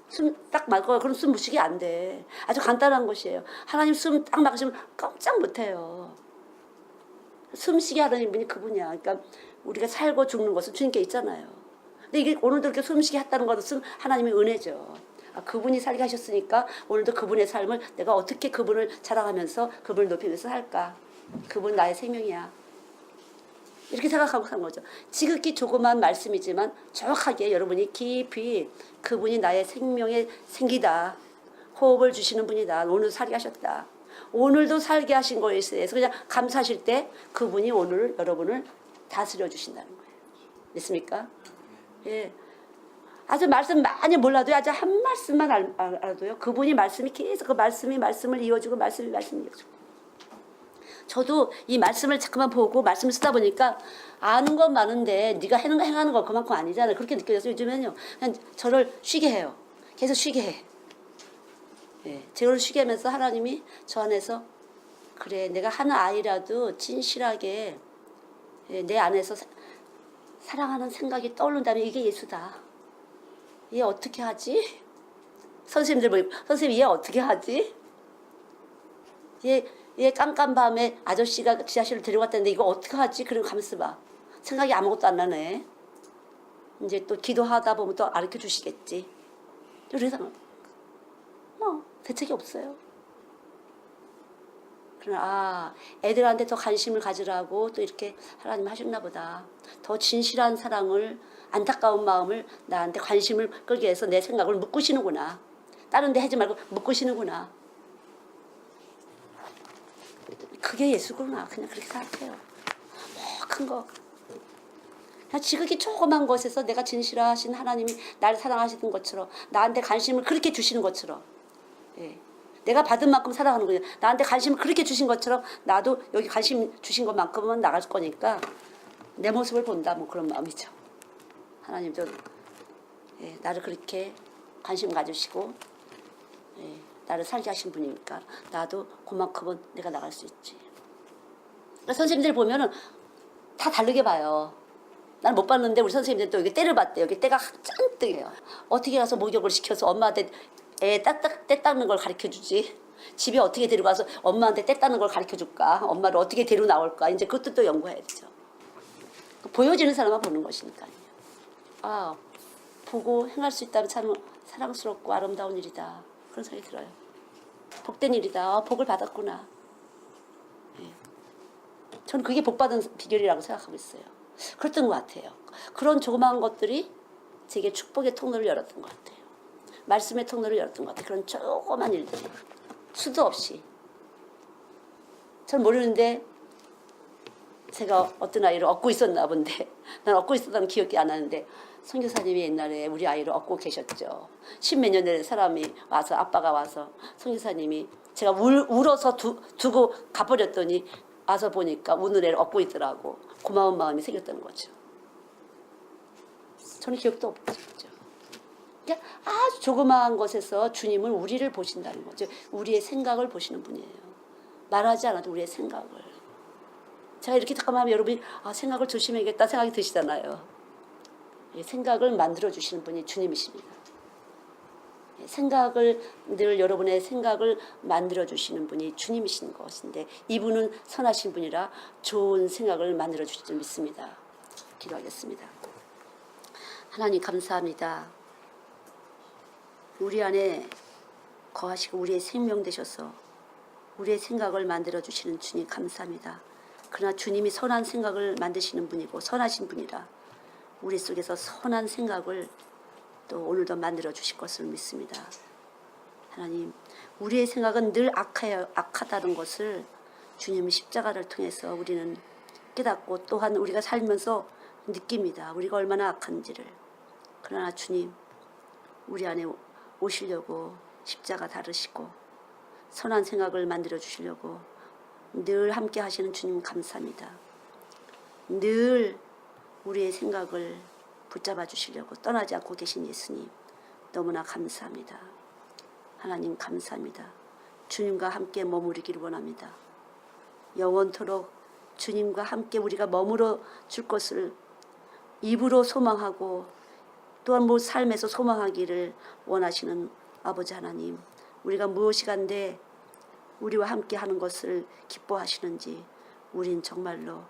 Speaker 1: 숨 딱 막아요. 그럼 숨 못 쉬게 안 돼. 아주 간단한 것이에요. 하나님 숨 딱 막으시면 깜짝 못해요. 숨 쉬게 하는 분이 그분이야. 그러니까 우리가 살고 죽는 것은 주님께 있잖아요. 근데 이게 오늘도 이렇게 숨 쉬게 했다는 것은 하나님의 은혜죠. 아, 그분이 살게 하셨으니까 오늘도 그분의 삶을 내가 어떻게 그분을 자랑하면서 그분을 높이면서 살까. 그분 나의 생명이야. 이렇게 생각하고 산 거죠. 지극히 조그만 말씀이지만 정확하게 여러분이 깊이 그분이 나의 생명의 생기다. 호흡을 주시는 분이다. 오늘 살게 하셨다. 오늘도 살게 하신 거에 대해서 그냥 감사하실 때 그분이 오늘 여러분을 다스려 주신다는 거예요. 믿습니까? 예. 아주 말씀 많이 몰라도요. 아주 한 말씀만 알아도요. 그분이 말씀이 계속 그 말씀이 말씀을 이어주고 말씀이 이어주고. 저도 이 말씀을 자꾸만 보고 말씀을 쓰다 보니까 아는 건 많은데 네가 행하는 거 그만큼 아니잖아요. 그렇게 느껴져서 요즘에는요. 그냥 저를 쉬게 해요. 계속 쉬게 해. 예, 저를 쉬게 하면서 하나님이 저 안에서 그래 내가 하는 아이라도 진실하게 내 안에서 사랑하는 생각이 떠오른다면 이게 예수다. 얘 어떻게 하지? 선생님들 보고 선생님 얘 어떻게 하지? 얘 깜깜밤에 아저씨가 지하실로 데려갔다는데 이거 어떻게 하지? 그럼 가만있어 봐. 생각이 아무것도 안 나네. 이제 또 기도하다 보면 또 가르쳐 주시겠지. 그래서 대책이 없어요. 그러나 애들한테 더 관심을 가지라고 또 이렇게 하나님 하셨나 보다. 더 진실한 사랑을 안타까운 마음을 나한테 관심을 끌게 해서 내 생각을 묶으시는구나. 다른 데 하지 말고 묶으시는구나. 그게 예수구나. 그냥 그렇게 생각해요. 큰 거. 그냥 지극히 조그만 것에서 내가 진실하신 하나님이 나를 사랑하시는 것처럼 나한테 관심을 그렇게 주시는 것처럼 예. 내가 받은 만큼 사랑하는 거예요. 나한테 관심을 그렇게 주신 것처럼 나도 여기 관심 주신 것만큼은 나갈 거니까 내 모습을 본다. 뭐 그런 마음이죠. 하나님도 예, 나를 그렇게 관심 가지시고 예, 나를 살게 하신 분이니까 나도 그만큼은 내가 나갈 수 있지. 그러니까 선생님들 보면은 다 다르게 봐요. 난 못 봤는데 우리 선생님들 또 여기 때를 봤대. 여기 때가 짠뜩해요. 어떻게 가서 목욕을 시켜서 엄마한테 때 닦는 걸 가르쳐주지. 집에 어떻게 데려가서 엄마한테 때 닦는 걸 가르쳐줄까. 엄마를 어떻게 데리고 나올까. 이제 그것도 또 연구해야 되죠. 보여지는 사람만 보는 것이니까요. 보고 행할 수 있다면 참 사랑스럽고 아름다운 일이다. 그런 생각이 들어요. 복된 일이다. 복을 받았구나. 예. 저는 그게 복받은 비결이라고 생각하고 있어요. 그랬던 것 같아요. 그런 조그마한 것들이 제게 축복의 통로를 열었던 것 같아요. 말씀의 통로를 열었던 것 같아요. 그런 조그만 일들이 수도 없이. 전 모르는데 제가 어떤 아이를 얻고 있었나 본데 난 얻고 있었다는 기억이 안 나는데 선교사님이 옛날에 우리 아이를 얻고 계셨죠. 십몇 년 전에 사람이 와서 아빠가 와서 선교사님이 제가 울어서 두고 가버렸더니 와서 보니까 우는 애를 얻고 있더라고. 고마운 마음이 생겼다는 거죠. 저는 기억도 없죠. 그러니까 아주 조그마한 것에서 주님은 우리를 보신다는 거죠. 우리의 생각을 보시는 분이에요. 말하지 않아도 우리의 생각을. 제가 이렇게 잠깐만 하면 여러분이 생각을 조심해야겠다 생각이 드시잖아요. 생각을 만들어주시는 분이 주님이십니다. 생각을 늘 여러분의 생각을 만들어주시는 분이 주님이신 것인데 이분은 선하신 분이라 좋은 생각을 만들어주실 줄 믿습니다. 기도하겠습니다. 하나님 감사합니다. 우리 안에 거하시고 우리의 생명 되셔서 우리의 생각을 만들어주시는 주님 감사합니다. 그러나 주님이 선한 생각을 만드시는 분이고 선하신 분이라 우리 속에서 선한 생각을 또 오늘도 만들어 주실 것을 믿습니다. 하나님, 우리의 생각은 늘 악하다는 것을 주님의 십자가를 통해서 우리는 깨닫고 또한 우리가 살면서 느낍니다. 우리가 얼마나 악한지를. 그러나 주님, 우리 안에 오시려고 십자가 다르시고 선한 생각을 만들어 주시려고 늘 함께 하시는 주님 감사합니다. 늘 우리의 생각을 붙잡아 주시려고 떠나지 않고 계신 예수님 너무나 감사합니다. 하나님 감사합니다. 주님과 함께 머무르기를 원합니다. 영원토록 주님과 함께 우리가 머물러 줄 것을 입으로 소망하고 또한 삶에서 소망하기를 원하시는 아버지 하나님, 우리가 무엇이간데 우리와 함께 하는 것을 기뻐하시는지 우린 정말로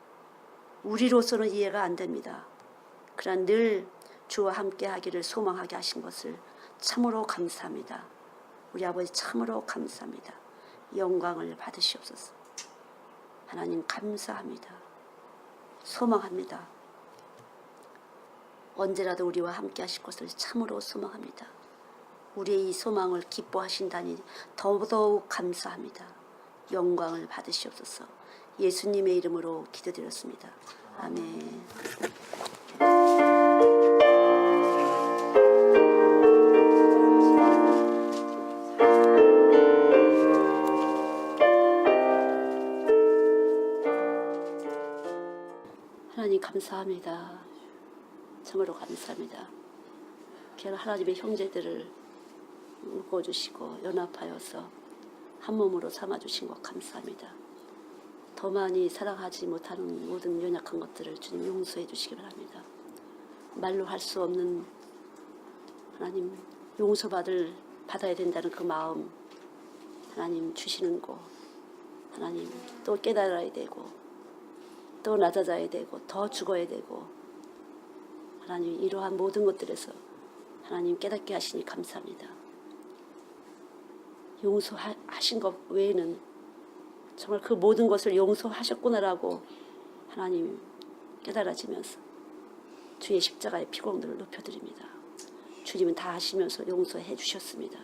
Speaker 1: 우리로서는 이해가 안 됩니다. 그러나 늘 주와 함께 하기를 소망하게 하신 것을 참으로 감사합니다. 우리 아버지 참으로 감사합니다. 영광을 받으시옵소서. 하나님 감사합니다. 소망합니다. 언제라도 우리와 함께 하실 것을 참으로 소망합니다. 우리의 이 소망을 기뻐하신다니 더더욱 감사합니다. 영광을 받으시옵소서. 예수님의 이름으로 기도드렸습니다. 아멘. 하나님 감사합니다. 참으로 감사합니다. 하나님의 형제들을 묶어주시고 연합하여서 한 몸으로 삼아주신 것 감사합니다. 더 많이 사랑하지 못하는 모든 연약한 것들을 주님 용서해 주시기 바랍니다. 말로 할 수 없는 하나님 받아야 된다는 그 마음 하나님 주시는 거 하나님 또 깨달아야 되고 또 낮아져야 되고 더 죽어야 되고 하나님 이러한 모든 것들에서 하나님 깨닫게 하시니 감사합니다. 용서하신 것 외에는 정말 그 모든 것을 용서하셨구나라고 하나님 깨달아지면서 주의 십자가의 피공들을 높여드립니다. 주님은 다 아시면서 용서해 주셨습니다.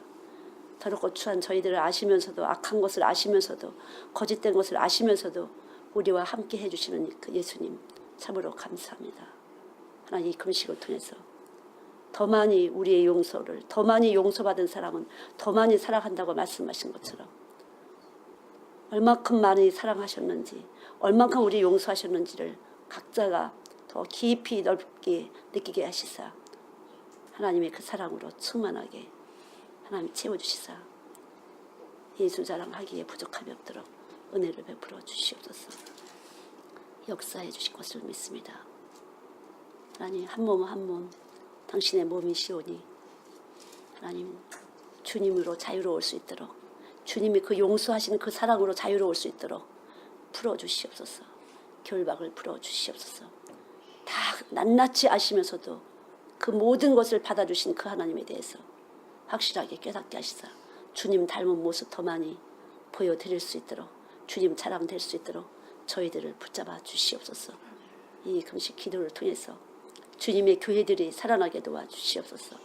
Speaker 1: 더럽고 추한 저희들을 아시면서도 악한 것을 아시면서도 거짓된 것을 아시면서도 우리와 함께 해주시는 그 예수님 참으로 감사합니다. 하나님 이 금식을 통해서 더 많이 우리의 용서를 더 많이 용서받은 사람은 더 많이 사랑한다고 말씀하신 것처럼 얼마큼 많이 사랑하셨는지 얼마큼 우리 용서하셨는지를 각자가 더 깊이 넓게 느끼게 하시사 하나님의 그 사랑으로 충만하게 하나님 채워주시사 예수 자랑하기에 부족함이 없도록 은혜를 베풀어 주시옵소서. 역사해 주실 것을 믿습니다. 하나님 한 몸 한 몸 당신의 몸이시오니 하나님 주님으로 자유로울 수 있도록 주님이 그 용서하시는 그 사랑으로 자유로울 수 있도록 풀어주시옵소서. 결박을 풀어주시옵소서. 다 낱낱이 아시면서도 그 모든 것을 받아주신 그 하나님에 대해서 확실하게 깨닫게 하시사 주님 닮은 모습 더 많이 보여드릴 수 있도록 주님 자랑될 수 있도록 저희들을 붙잡아 주시옵소서. 이 금식 기도를 통해서 주님의 교회들이 살아나게 도와주시옵소서.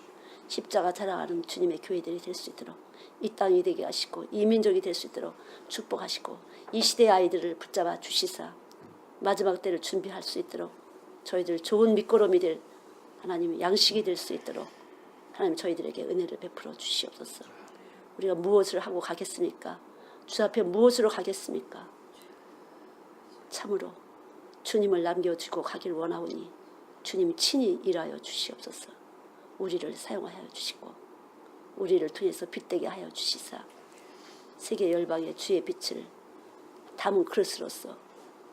Speaker 1: 십자가 자랑하는 주님의 교회들이 될 수 있도록 이 땅이 되게 하시고 이 민족이 될 수 있도록 축복하시고 이 시대의 아이들을 붙잡아 주시사 마지막 때를 준비할 수 있도록 저희들 좋은 밑거름이 될 하나님 양식이 될 수 있도록 하나님 저희들에게 은혜를 베풀어 주시옵소서. 우리가 무엇을 하고 가겠습니까? 주 앞에 무엇으로 가겠습니까? 참으로 주님을 남겨주고 가길 원하오니 주님 친히 일하여 주시옵소서. 우리를 사용하여 주시고 우리를 통해서 빛되게 하여 주시사 세계 열방의 주의 빛을 담은 그릇으로서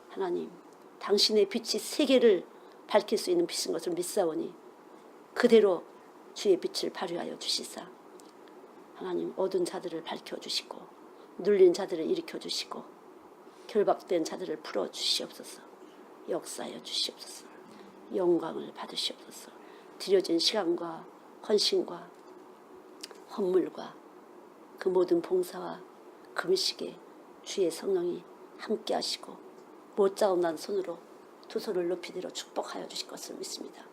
Speaker 1: 하나님 당신의 빛이 세계를 밝힐 수 있는 빛인 것을 믿사오니 그대로 주의 빛을 발휘하여 주시사 하나님 어두운 자들을 밝혀주시고 눌린 자들을 일으켜주시고 결박된 자들을 풀어주시옵소서. 역사하여 주시옵소서. 영광을 받으시옵소서. 드려진 시간과 헌신과 헌물과 그 모든 봉사와 금식에 주의 성령이 함께 하시고 못자온난 손으로 두 손을 높이 들어 축복하여 주실 것을 믿습니다.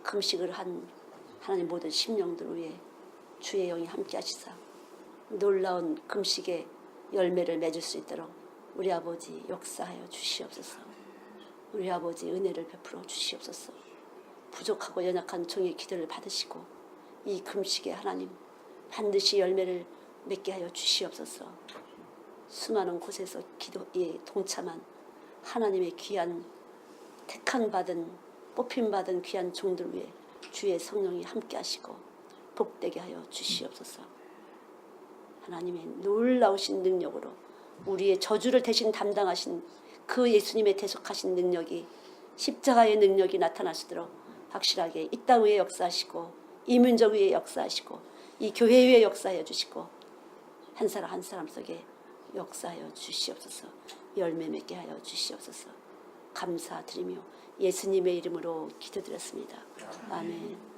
Speaker 1: 금식을 한 하나님 모든 심령들 위에 주의 영이 함께 하시사 놀라운 금식의 열매를 맺을 수 있도록 우리 아버지 역사하여 주시옵소서. 우리 아버지 은혜를 베풀어 주시옵소서. 부족하고 연약한 종의 기도를 받으시고 이 금식에 하나님 반드시 열매를 맺게 하여 주시옵소서. 수많은 곳에서 기도에 동참한 하나님의 귀한 택한 받은 뽑힘 받은 귀한 종들 위에 주의 성령이 함께 하시고 복되게 하여 주시옵소서. 하나님의 놀라우신 능력으로 우리의 저주를 대신 담당하신 그 예수님의 대속하신 능력이 십자가의 능력이 나타나시도록 확실하게 이 땅 위에 역사하시고 이 민족 위에 역사하시고 이 교회 위에 역사하여 주시고 한 사람 한 사람 속에 역사하여 주시옵소서. 열매 맺게 하여 주시옵소서. 감사드리며 예수님의 이름으로 기도드렸습니다. 아멘.